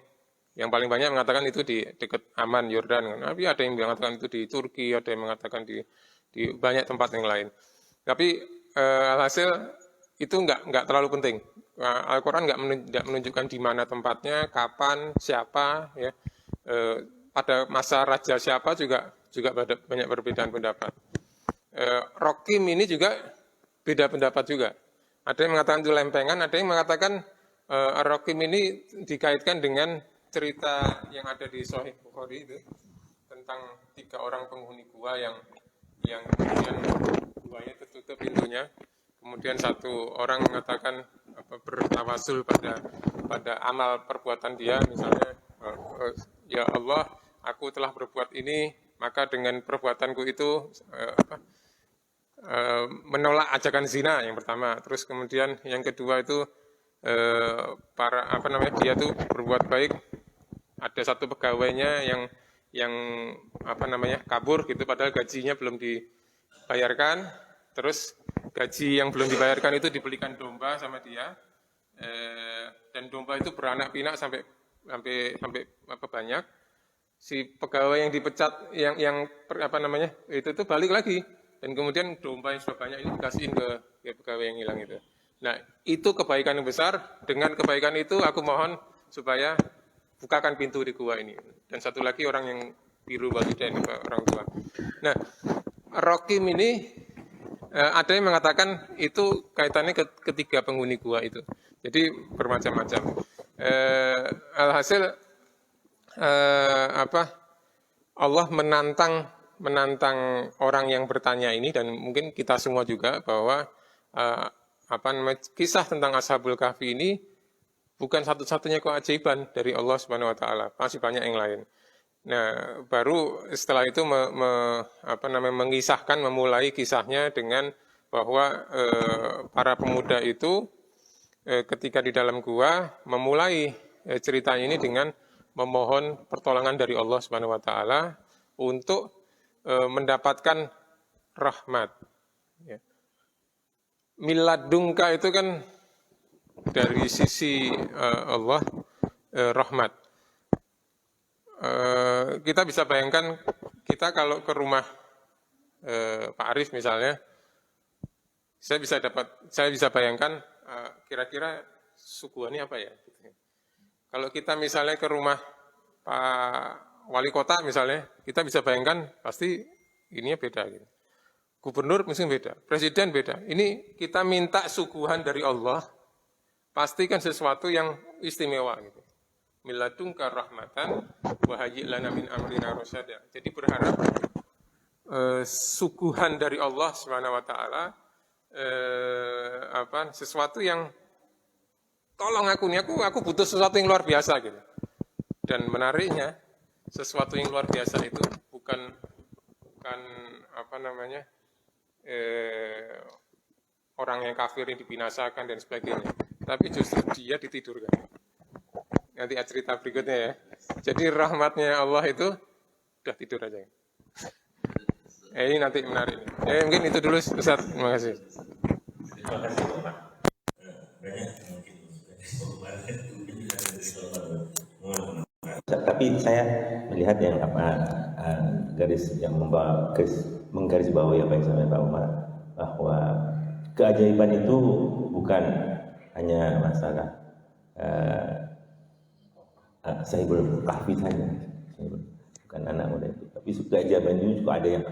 yang paling banyak mengatakan itu di dekat Aman, Yordan. Tapi ada yang mengatakan itu di Turki, ada yang mengatakan di banyak tempat yang lain. Tapi alhasil itu nggak terlalu penting. Al-Quran nggak menunjukkan di mana tempatnya, kapan, siapa, ya. Pada masa raja siapa juga banyak perbedaan pendapat. Rokim ini juga beda pendapat juga. Ada yang mengatakan itu lempengan, ada yang mengatakan Rokim ini dikaitkan dengan cerita yang ada di Sahih Bukhari itu tentang 3 orang penghuni gua yang kemudian guanya tertutup pintunya. Kemudian satu orang mengatakan bertawasul pada amal perbuatan dia, misalnya ya Allah, aku telah berbuat ini, maka dengan perbuatanku itu menolak ajakan zina yang pertama. Terus kemudian yang kedua itu dia tuh berbuat baik. Ada satu pegawainya yang kabur gitu, padahal gajinya belum dibayarkan. Terus gaji yang belum dibayarkan itu dibelikan domba sama dia, dan domba itu beranak pinak sampai banyak. si pegawai yang dipecat apa namanya itu balik lagi, dan kemudian domba yang sudah banyak ini dikasihin ke pegawai yang hilang itu. Nah, itu kebaikan yang besar. Dengan kebaikan itu aku mohon supaya bukakan pintu di gua ini. Dan satu lagi orang yang biru walidain, orang tua. Nah, Rokim ini ada yang mengatakan itu kaitannya ketiga penghuni gua itu. Jadi bermacam-macam. Alhasil Allah menantang orang yang bertanya ini, dan mungkin kita semua juga, bahwa kisah tentang Ashabul Kahfi ini bukan satu-satunya keajaiban dari Allah Subhanahu wa taala, masih banyak yang lain. Nah, baru setelah itu mengisahkan, memulai kisahnya dengan bahwa para pemuda itu ketika di dalam gua memulai cerita ini dengan memohon pertolongan dari Allah Subhanahu wa taala untuk mendapatkan rahmat. Ya. Miladungka itu kan dari sisi Allah rahmat. Kita bisa bayangkan, kita kalau ke rumah Pak Arif misalnya, saya bisa bayangkan kira-kira suguhannya apa ya. Kalau kita misalnya ke rumah Pak Wali Kota misalnya, kita bisa bayangkan pasti ininya beda gitu. Gubernur mungkin beda, presiden beda. Ini kita minta suguhan dari Allah, pasti kan sesuatu yang istimewa gitu. Miladungka rahmatan wa hayyi' lana min amrina rasyada. Jadi berharap suguhan dari Allah Subhanahu wa taala sesuatu yang tolong aku nih, aku butuh sesuatu yang luar biasa gitu. Dan menariknya, sesuatu yang luar biasa itu bukan orang yang kafir yang dibinasakan dan sebagainya, tapi justru dia ditidurkan. Nanti cerita berikutnya ya. Jadi rahmatnya Allah itu udah tidur aja. Ini nanti menarik. Mungkin itu dulu Ustaz. Terima kasih. Terima kasih Bapak. Banyak mungkin. Tapi saya melihat yang garis yang menggarisbawahi apa yang disampaikan Pak Umar, bahwa keajaiban itu bukan hanya masalah Sahibul Kahfi saja, bukan anak muda itu, tapi keajaiban itu juga ada yang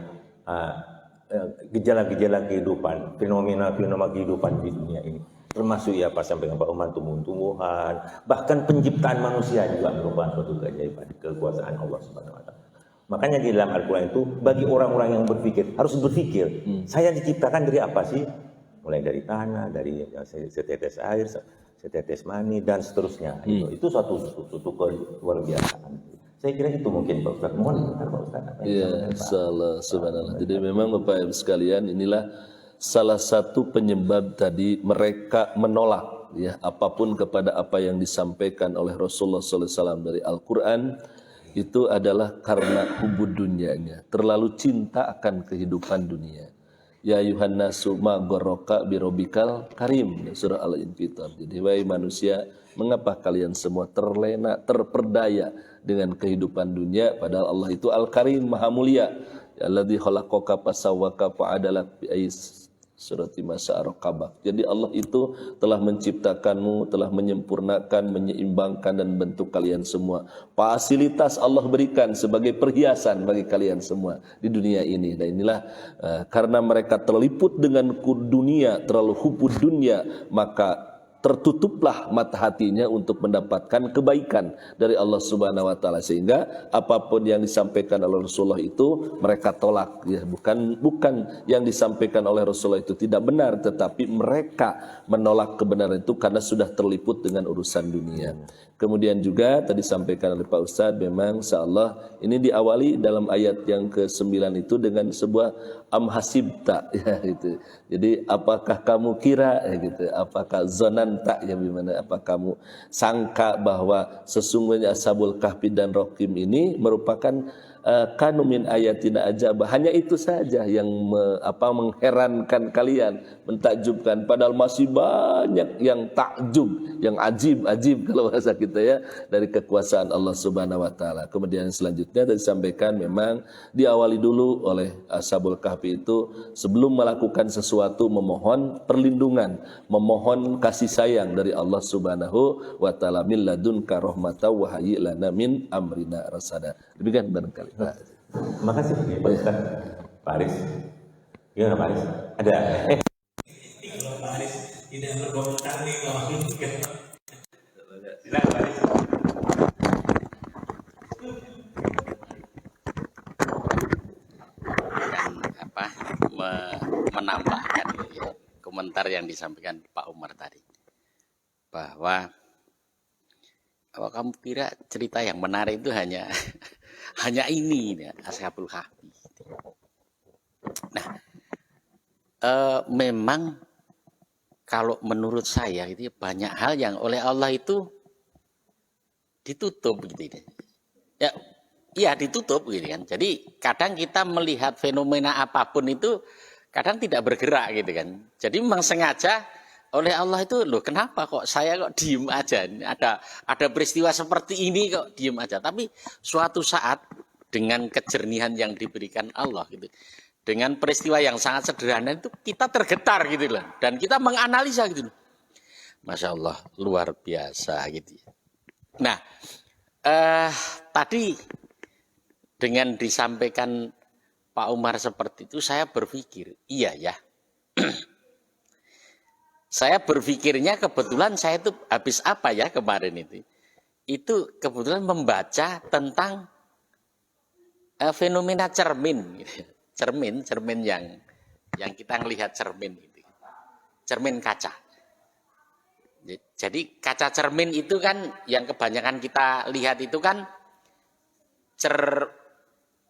gejala-gejala kehidupan, fenomena kehidupan di dunia ini, termasuk ya Pak sampaikan Pak Umar, tumbuh-tumbuhan, bahkan penciptaan manusia juga merupakan suatu keajaiban, kekuasaan Allah Subhanahu wa taala. Makanya di dalam Al-Quran itu bagi orang-orang yang berpikir, harus berpikir, saya diciptakan dari apa sih? Mulai dari tanah, dari setetes air, setetes mani, dan seterusnya. Itu suatu luar biasa. Saya kira itu mungkin Pak Ustaz. Mohon Pak Ustaz. Iya, salah, subhanallah. Jadi memang Bapak Ibu sekalian, inilah salah satu penyebab tadi mereka menolak ya apapun kepada apa yang disampaikan oleh Rasulullah SAW dari Al-Quran. Itu adalah karena hubud dunianya, terlalu cinta akan kehidupan dunia. Ya ayuhan nasu ma gharraka birobikal karim, surah Al-Infitar. Jadi wahai manusia, mengapa kalian semua terlena, terperdaya dengan kehidupan dunia, padahal Allah itu Al-Karim, Maha Mulia. Alladzi khalaqaka fasawwaka fa'adalak bi ais surati masya'arqabak. Jadi Allah itu telah menciptakanmu, telah menyempurnakan, menyeimbangkan dan bentuk kalian semua. Fasilitas Allah berikan sebagai perhiasan bagi kalian semua di dunia ini. Dan inilah karena mereka terliput dengan dunia, terlalu hubud dunia, maka tertutuplah mata hatinya untuk mendapatkan kebaikan dari Allah Subhanahu wa taala, sehingga apapun yang disampaikan oleh Rasulullah itu mereka tolak ya, bukan yang disampaikan oleh Rasulullah itu tidak benar, tetapi mereka menolak kebenaran itu karena sudah terliput dengan urusan dunia. Kemudian juga tadi disampaikan oleh Pak Ustadz, memang insyaallah ini diawali dalam ayat yang ke-9 itu dengan sebuah amhasibta ya gitu. Jadi apakah kamu kira ya gitu, apakah zonanta ya gimana, apa kamu sangka bahwa sesungguhnya Ashabul Kahfi dan Rokim ini merupakan kanu min ayatina ajaba. Hanya itu saja yang mengherankan kalian, mentakjubkan. Padahal masih banyak yang takjub, yang ajib kalau bahasa kita ya, dari kekuasaan Allah Subhanahu wa taala. Kemudian selanjutnya disampaikan memang diawali dulu oleh Ashabul Kahfi itu sebelum melakukan sesuatu memohon perlindungan, memohon kasih sayang dari Allah Subhanahu wa taala. Min ladunka rahmatan wa hayyi lana min amrina rasada. Demikian barangkali. Makasih Pak Ustaz. Pak Aris. Gimana Pak Aris? Ada? Kalau Pak Aris tidak berkomentar nih kalau Silakan Pak Aris. Menambahkan ya, komentar yang disampaikan Pak Umar tadi, bahwa kamu kira cerita yang menarik itu hanya ini ya, Ashabul Kahfi. Nah, memang kalau menurut saya itu banyak hal yang oleh Allah itu ditutup gitu ya. Iya ditutup gitu kan. Jadi kadang kita melihat fenomena apapun itu kadang tidak bergerak gitu kan. Jadi memang sengaja oleh Allah itu, loh kenapa kok saya kok diem aja? Ada peristiwa seperti ini kok diem aja. Tapi suatu saat dengan kejernihan yang diberikan Allah gitu, dengan peristiwa yang sangat sederhana itu kita tergetar gitu loh. Dan kita menganalisa gitu loh. Masya Allah luar biasa gitu. Nah tadi dengan disampaikan Pak Umar seperti itu, saya berpikir, iya ya. Saya berpikirnya kebetulan saya itu habis apa ya kemarin itu. Itu kebetulan membaca tentang fenomena cermin. Cermin yang kita ngelihat cermin itu. Cermin kaca. Jadi kaca cermin itu kan yang kebanyakan kita lihat itu kan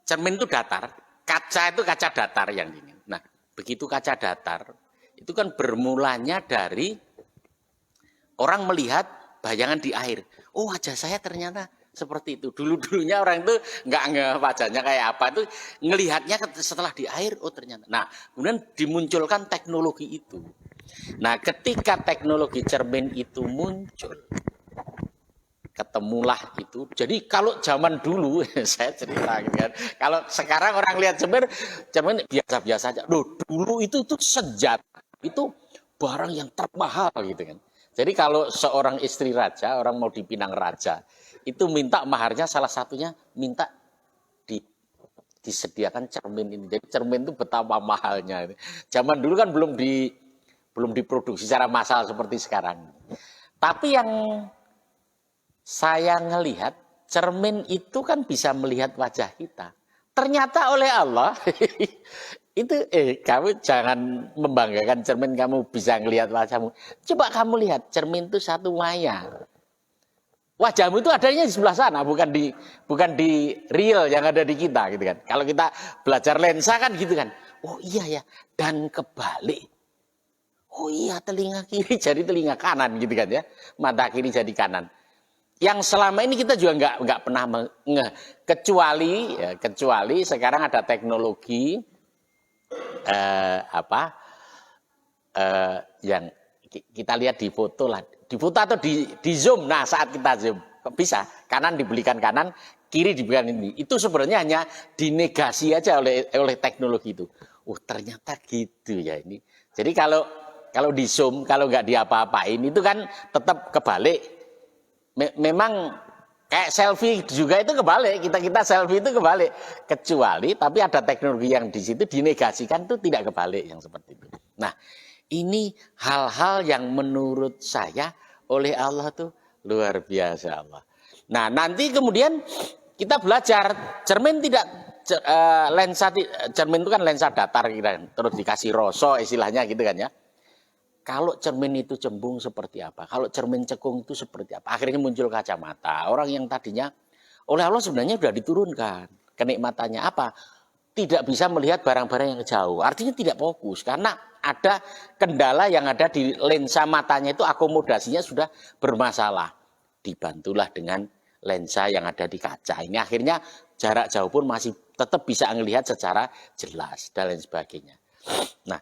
cermin itu datar, kaca itu kaca datar yang ini. Nah, begitu kaca datar, itu kan bermulanya dari orang melihat bayangan di air. Oh, wajah saya ternyata seperti itu. Dulu-dulunya orang itu nggak wajahnya kayak apa, itu ngelihatnya setelah di air, oh ternyata. Nah, kemudian dimunculkan teknologi itu. Nah, ketika teknologi cermin itu muncul, ketemulah itu. Jadi kalau zaman dulu saya cerita gitu kan. Kalau sekarang orang lihat cermin biasa-biasa aja. Loh, dulu itu senjata. Itu barang yang termahal gitu kan. Jadi kalau seorang istri raja, orang mau dipinang raja, itu minta maharnya salah satunya minta disediakan cermin ini. Jadi cermin itu betapa mahalnya. Zaman dulu kan belum diproduksi secara massal seperti sekarang. Tapi yang saya ngelihat cermin itu kan bisa melihat wajah kita. Ternyata oleh Allah itu kamu jangan membanggakan cermin kamu bisa ngelihat wajahmu. Coba kamu lihat cermin itu satu maya. Wajahmu itu adanya di sebelah sana, bukan di real yang ada di kita gitu kan. Kalau kita belajar lensa kan gitu kan. Oh iya ya, dan kebalik. Oh iya, telinga kiri jadi telinga kanan gitu kan ya. Mata kiri jadi kanan. Yang selama ini kita juga nggak pernah kecuali sekarang ada teknologi yang kita lihat di foto lah, di foto atau di zoom. Nah saat kita zoom bisa kanan dibelikan kanan, kiri dibelikan ini. Itu sebenarnya hanya dinegasi aja oleh teknologi itu. Oh ternyata gitu ya ini. Jadi kalau di zoom, kalau nggak diapa-apain itu kan tetap kebalik. Memang kayak selfie juga itu kebalik, kita selfie itu kebalik, kecuali tapi ada teknologi yang di situ dinegasikan itu tidak kebalik yang seperti itu. Nah ini hal-hal yang menurut saya oleh Allah tuh luar biasa Allah. Nah nanti kemudian kita belajar cermin tidak lensa cermin itu kan lensa datar kita terus dikasih rosok istilahnya gitu kan ya. Kalau cermin itu cembung seperti apa? Kalau cermin cekung itu seperti apa? Akhirnya muncul kacamata. Orang yang tadinya oleh Allah sebenarnya sudah diturunkan. Kenikmatannya apa? Tidak bisa melihat barang-barang yang jauh. Artinya tidak fokus. Karena ada kendala yang ada di lensa matanya itu akomodasinya sudah bermasalah. Dibantulah dengan lensa yang ada di kaca. Ini akhirnya jarak jauh pun masih tetap bisa melihat secara jelas dan lain sebagainya. Nah,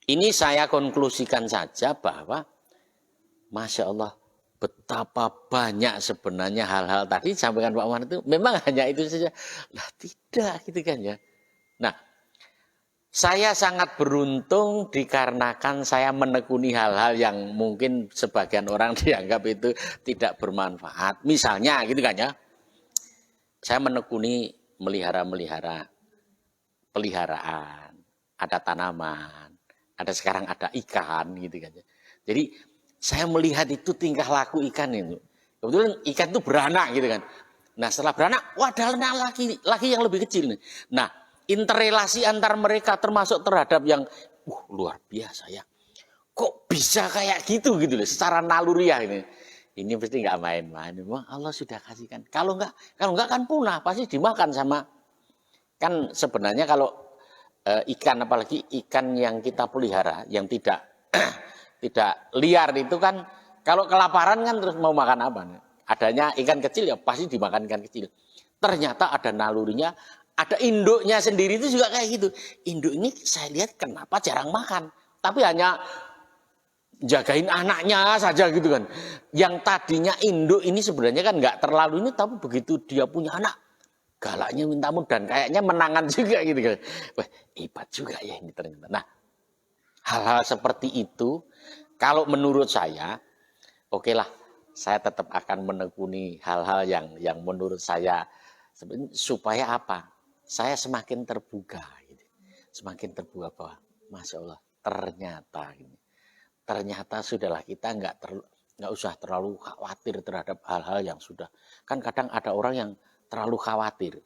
ini saya konklusikan saja bahwa Masya Allah, betapa banyak sebenarnya hal-hal tadi disampaikan Pak Wan itu memang hanya itu saja. Lah tidak gitu kan ya. Nah, saya sangat beruntung dikarenakan saya menekuni hal-hal yang mungkin sebagian orang dianggap itu tidak bermanfaat. Misalnya gitu kan ya. Saya menekuni melihara peliharaan, ada tanaman, ada sekarang ada ikan gitu kan ya. Jadi saya melihat itu tingkah laku ikan itu. Kebetulan ikan itu beranak gitu kan. Nah setelah beranak, wah ada anak laki yang lebih kecil nih. Nah interrelasi antar mereka termasuk terhadap yang luar biasa ya. Kok bisa kayak gitu loh secara naluriah ini. Ini pasti nggak main-main. Memang Allah sudah kasihkan. Kalau nggak kan punah, pasti dimakan sama. Kan sebenarnya kalau ikan, apalagi ikan yang kita pelihara, yang tidak tidak liar itu kan, kalau kelaparan kan terus mau makan apa? Adanya ikan kecil ya pasti dimakan ikan kecil. Ternyata ada nalurinya, ada induknya sendiri itu juga kayak gitu. Induk ini saya lihat kenapa jarang makan, tapi hanya jagain anaknya saja gitu kan. Yang tadinya induk ini sebenarnya kan nggak terlalu ini, tapi begitu dia punya anak, galaknya minta ampun dan kayaknya menangan juga gitu kan. Wah, hebat juga ya ini ternyata. Nah, hal-hal seperti itu, kalau menurut saya, oke lah, saya tetap akan menekuni hal-hal yang menurut saya supaya apa? Saya semakin terbuka, gitu. Semakin terbuka bahwa, Masya Allah, ternyata sudahlah kita nggak usah terlalu khawatir terhadap hal-hal yang sudah. Kan kadang ada orang yang terlalu khawatir.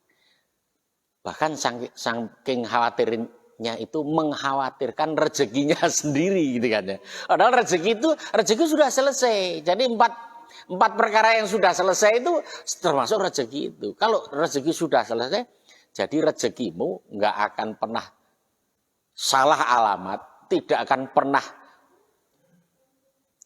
Bahkan saking khawatirnya itu mengkhawatirkan rezekinya sendiri gitu kan ya. Padahal rezeki sudah selesai. Jadi empat perkara yang sudah selesai itu termasuk rezeki itu. Kalau rezeki sudah selesai, jadi rezekimu nggak akan pernah salah alamat, tidak akan pernah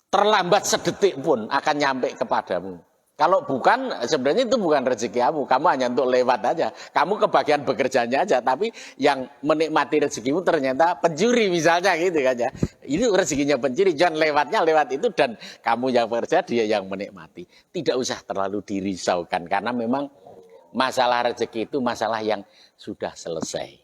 terlambat sedetik pun akan nyampe kepadamu. Kalau bukan, sebenarnya itu bukan rezeki kamu hanya untuk lewat aja. Kamu kebagian bekerjanya aja, tapi yang menikmati rezekimu ternyata pencuri misalnya gitu kan ya. Ini rezekinya pencuri, jangan lewatnya lewat itu dan kamu yang bekerja, dia yang menikmati. Tidak usah terlalu dirisaukan karena memang masalah rezeki itu masalah yang sudah selesai.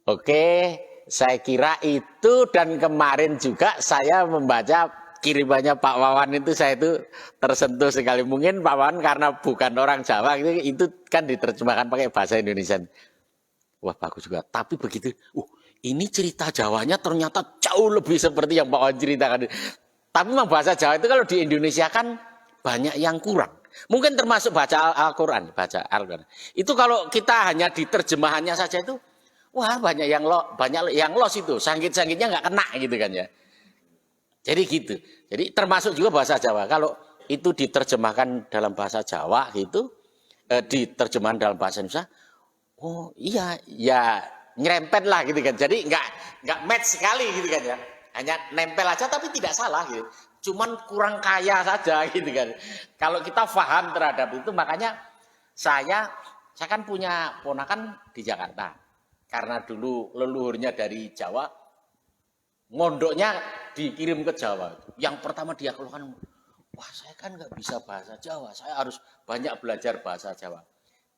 Oke, saya kira itu, dan kemarin juga saya membaca kirimannya Pak Wawan itu, saya itu tersentuh sekali. Mungkin Pak Wawan karena bukan orang Jawa itu kan diterjemahkan pakai bahasa Indonesia. Wah bagus juga. Tapi begitu, ini cerita Jawanya ternyata jauh lebih seperti yang Pak Wawan ceritakan. Tapi memang bahasa Jawa itu kalau di Indonesia kan banyak yang kurang. Mungkin termasuk baca Al-Quran. Itu kalau kita hanya di terjemahannya saja itu, wah banyak yang los itu. Sangkit-sangkitnya nggak kena gitu kan ya. Jadi gitu. Jadi termasuk juga bahasa Jawa. Kalau itu diterjemahkan dalam bahasa Jawa gitu, diterjemahkan dalam bahasa Indonesia, oh iya, ya nyerempet lah gitu kan. Jadi nggak match sekali gitu kan ya. Hanya nempel aja tapi tidak salah gitu. Cuman kurang kaya saja gitu kan. Kalau kita paham terhadap itu, makanya saya kan punya ponakan di Jakarta. Karena dulu leluhurnya dari Jawa, mondoknya dikirim ke Jawa. Yang pertama dia keluhkan, wah saya kan nggak bisa bahasa Jawa, saya harus banyak belajar bahasa Jawa.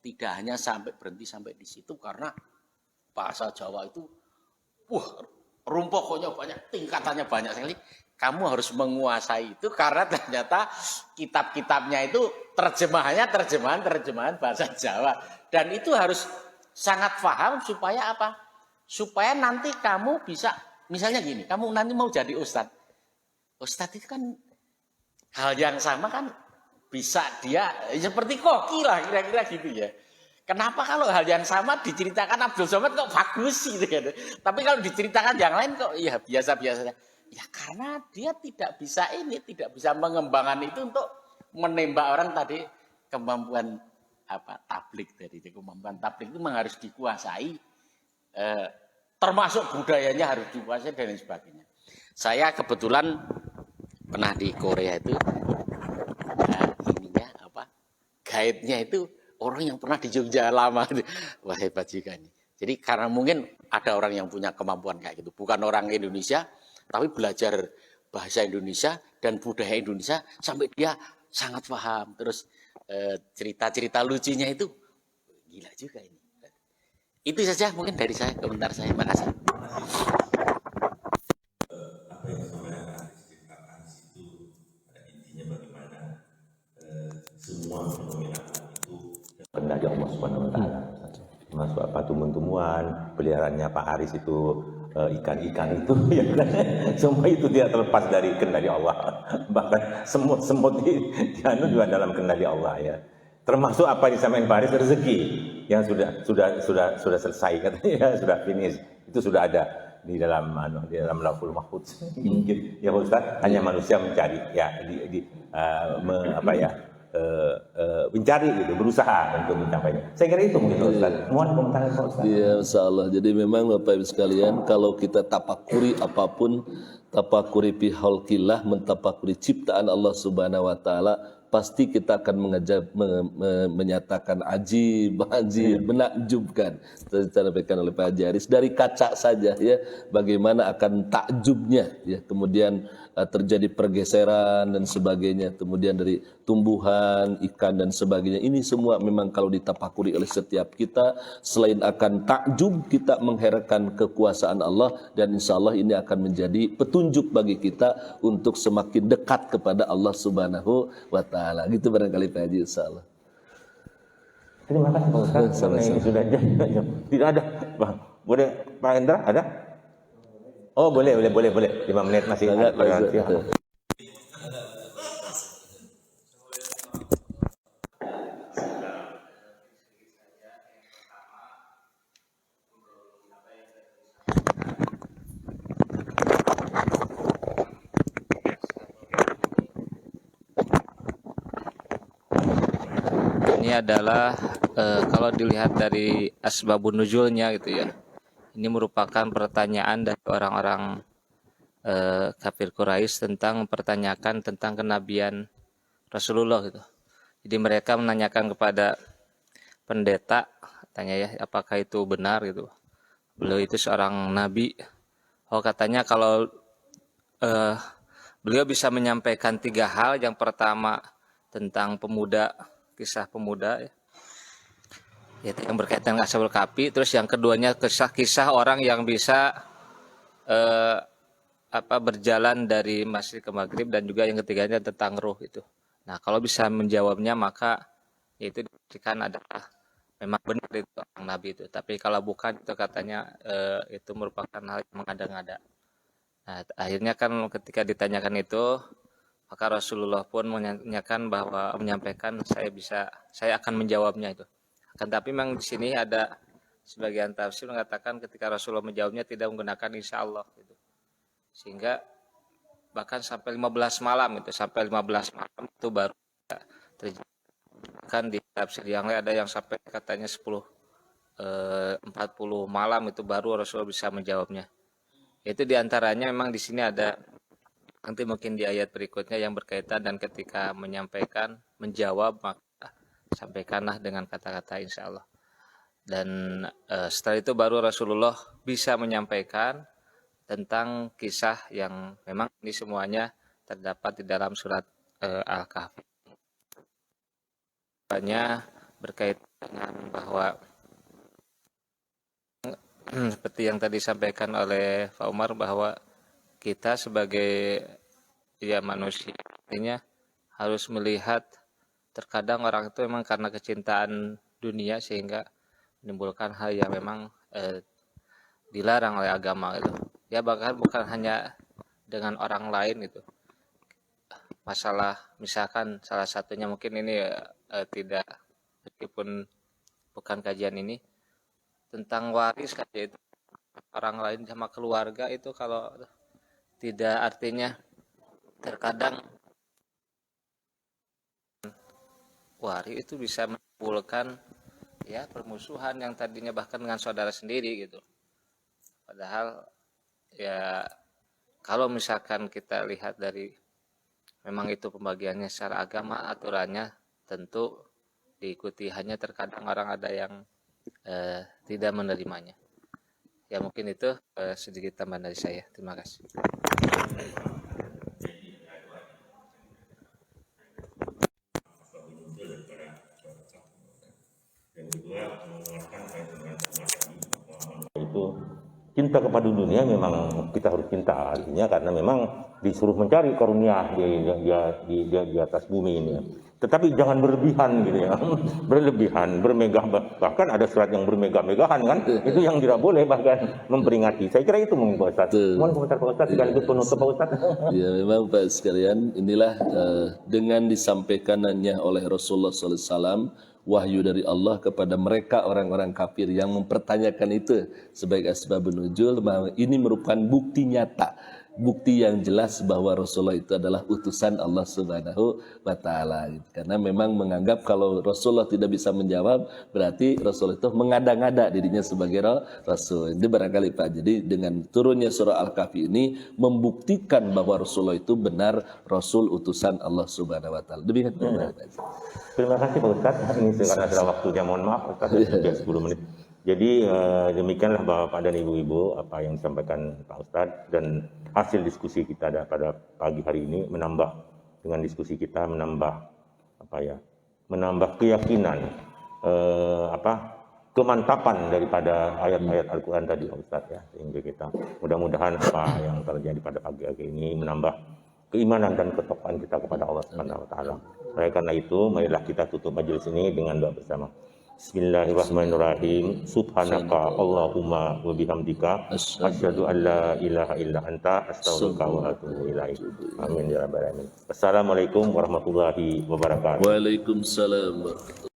Tidak hanya berhenti sampai di situ, karena bahasa Jawa itu, rumpoknya banyak, tingkatannya banyak sekali. Kamu harus menguasai itu karena ternyata kitab-kitabnya itu terjemahan bahasa Jawa. Dan itu harus sangat paham supaya apa? Supaya nanti kamu bisa. Misalnya gini, kamu nanti mau jadi ustadz. Ustadz itu kan hal yang sama kan bisa dia seperti koki lah kira-kira gitu ya. Kenapa kalau hal yang sama diceritakan Abdul Somad kok bagus gitu kan. Tapi kalau diceritakan yang lain kok ya biasa-biasa. Ya karena dia tidak bisa mengembangkan itu untuk menembak orang tadi. Kemampuan tablik tadi. Kemampuan tablik itu memang harus dikuasai. Termasuk budayanya harus dikuasai dan lain sebagainya. Saya kebetulan pernah di Korea itu, guide-nya itu orang yang pernah di Jogja lama. Wah, hebat juga ini. Jadi karena mungkin ada orang yang punya kemampuan kayak gitu, bukan orang Indonesia, tapi belajar bahasa Indonesia dan budaya Indonesia sampai dia sangat paham. Terus cerita-cerita lucunya itu gila juga ini. Itu saja mungkin dari saya, komentar saya. Makasih. Apa yang saudara ceritakan di situ pada intinya bagaimana semua fenomena alam itu kehendak Allah Subhanahu wa taala. Termasuk apa tumbuh-tumbuhan, peliharaannya Pak Aris itu ikan-ikan itu ya kan? Semua itu tidak terlepas dari kendali Allah. Bahkan semut-semut di anu juga dalam kendali Allah ya. Termasuk apa yang disampaikan Pak Aris, rezeki yang sudah selesai katanya, sudah finish. Itu sudah ada di dalam Lauhul Mahfuz. Mungkin ya Ustaz, hanya manusia mencari ya mencari gitu, berusaha untuk mencapainya. Saya kira itu mungkin Ustaz. Mohon komentar Pak Ustaz. Iya, insyaallah. Jadi memang Bapak Ibu sekalian, kalau kita tapakuri apapun, tapakuri fi khalqillah, mentapakuri ciptaan Allah Subhanahu wa taala, pasti kita akan menyatakan ajib, menakjubkan. Disampaikan oleh Pak Haji Aris dari kaca saja ya, bagaimana akan takjubnya ya. Kemudian terjadi pergeseran dan sebagainya, kemudian dari tumbuhan, ikan dan sebagainya. Ini semua memang kalau ditapakuri oleh setiap kita, selain akan takjub, kita mengherankan kekuasaan Allah, dan insya Allah ini akan menjadi petunjuk bagi kita untuk semakin dekat kepada Allah Subhanahu wa taala. Gitu barangkali Pak Haji, insya Allah. Terima kasih Pak Ustaz. Sama-sama. Ini sudah tidak ada. Boleh Pak Hendra ada? Oh boleh. 5 menit masih ada. Ini adalah kalau dilihat dari asbabun nuzulnya gitu ya. Ini merupakan pertanyaan dari orang-orang kafir Quraisy tentang mempertanyakan tentang kenabian Rasulullah gitu. Jadi mereka menanyakan kepada pendeta, tanya ya, apakah itu benar gitu. Beliau itu seorang nabi. Oh katanya kalau beliau bisa menyampaikan 3 hal. Yang pertama tentang pemuda, kisah pemuda ya. Itu yang berkaitan dengan Ashabul Kahfi. Terus yang keduanya kisah-kisah orang yang bisa berjalan dari Masyriq ke Maghrib, dan juga yang ketiganya tentang ruh itu. Nah, kalau bisa menjawabnya maka itu diberikan adalah memang benar itu orang Nabi itu. Tapi kalau bukan itu katanya itu merupakan hal yang mengada-ngada. Nah, akhirnya kan ketika ditanyakan itu, maka Rasulullah pun menyampaikan saya akan menjawabnya itu. Akan tapi memang di sini ada sebagian tafsir mengatakan ketika Rasulullah menjawabnya tidak menggunakan insya Allah gitu. Sehingga bahkan sampai 15 malam itu baru terjadi. Kan di tafsir yang lain ada yang sampai katanya 40 malam itu baru Rasulullah bisa menjawabnya. Itu diantaranya memang di sini ada, nanti mungkin di ayat berikutnya yang berkaitan, dan ketika menjawab maka sampaikanlah dengan kata-kata insya Allah. Dan setelah itu baru Rasulullah bisa menyampaikan tentang kisah yang memang ini semuanya terdapat di dalam surat Al-Kahfi. Banyak berkaitan dengan bahwa seperti yang tadi disampaikan oleh Pak Umar, bahwa kita sebagai manusia artinya harus melihat, terkadang orang itu memang karena kecintaan dunia sehingga menimbulkan hal yang memang dilarang oleh agama itu. Ya bahkan bukan hanya dengan orang lain itu. Masalah misalkan salah satunya mungkin ini tidak, meskipun bukan kajian ini, tentang waris saja itu. Orang lain sama keluarga itu kalau tidak, artinya terkadang waris itu bisa menimbulkan ya permusuhan yang tadinya bahkan dengan saudara sendiri gitu. Padahal ya kalau misalkan kita lihat dari memang itu pembagiannya secara agama, aturannya tentu diikuti. Hanya terkadang orang ada yang tidak menerimanya. Ya mungkin itu sedikit tambahan dari saya. Terima kasih. Itu cinta kepada dunia memang kita harus cinta, artinya karena memang disuruh mencari karunia di atas bumi ini. Tetapi jangan berlebihan gitu ya, berlebihan, bermegah, bahkan ada surat yang bermegah-megahan kan, itu yang tidak boleh, bahkan memperingati. Saya kira itu mungkin Pak Ustaz. Mohon komentar Pak Ustaz, sekaligus penutup Pak Ustaz. Ya memang Pak sekalian, inilah dengan disampaikannya oleh Rasulullah SAW wahyu dari Allah kepada mereka orang-orang kafir yang mempertanyakan itu sebagai asbabun nuzul, bahwa ini merupakan bukti nyata, bukti yang jelas bahwa Rasulullah itu adalah utusan Allah Subhanahu wa Ta'ala. Karena memang menganggap kalau Rasulullah tidak bisa menjawab, berarti Rasul itu mengada-ngada dirinya sebagai Rasul. Ini barangkali Pak. Jadi dengan turunnya surah Al-Kahfi ini membuktikan bahwa Rasulullah itu benar Rasul utusan Allah Subhanahu wa Ta'ala. Demikian Pak. Terima kasih Pak Ustadz. Ini karena sudah waktunya, mohon maaf Ustadz, sudah 10 menit. Jadi demikianlah Bapak dan Ibu-Ibu apa yang disampaikan Pak Ustadz, dan hasil diskusi kita pada pagi hari ini menambah, dengan diskusi kita menambah menambah keyakinan kemantapan daripada ayat-ayat Al-Quran tadi Pak Ustadz ya, sehingga kita mudah-mudahan apa yang terjadi pada pagi hari ini menambah keimanan dan ketakwaan kita kepada Allah Subhanahu wa Ta'ala. Oleh karena itu, marilah kita tutup majelis ini dengan doa bersama. Bismillahirrahmanirrahim. Subhanaka Allahumma wa bihamdika asyhadu an la ilaha illa anta astaghfiruka wa atubu ilaik. Amin ya rabbal alamin. Assalamualaikum warahmatullahi wabarakatuh. Waalaikumsalam.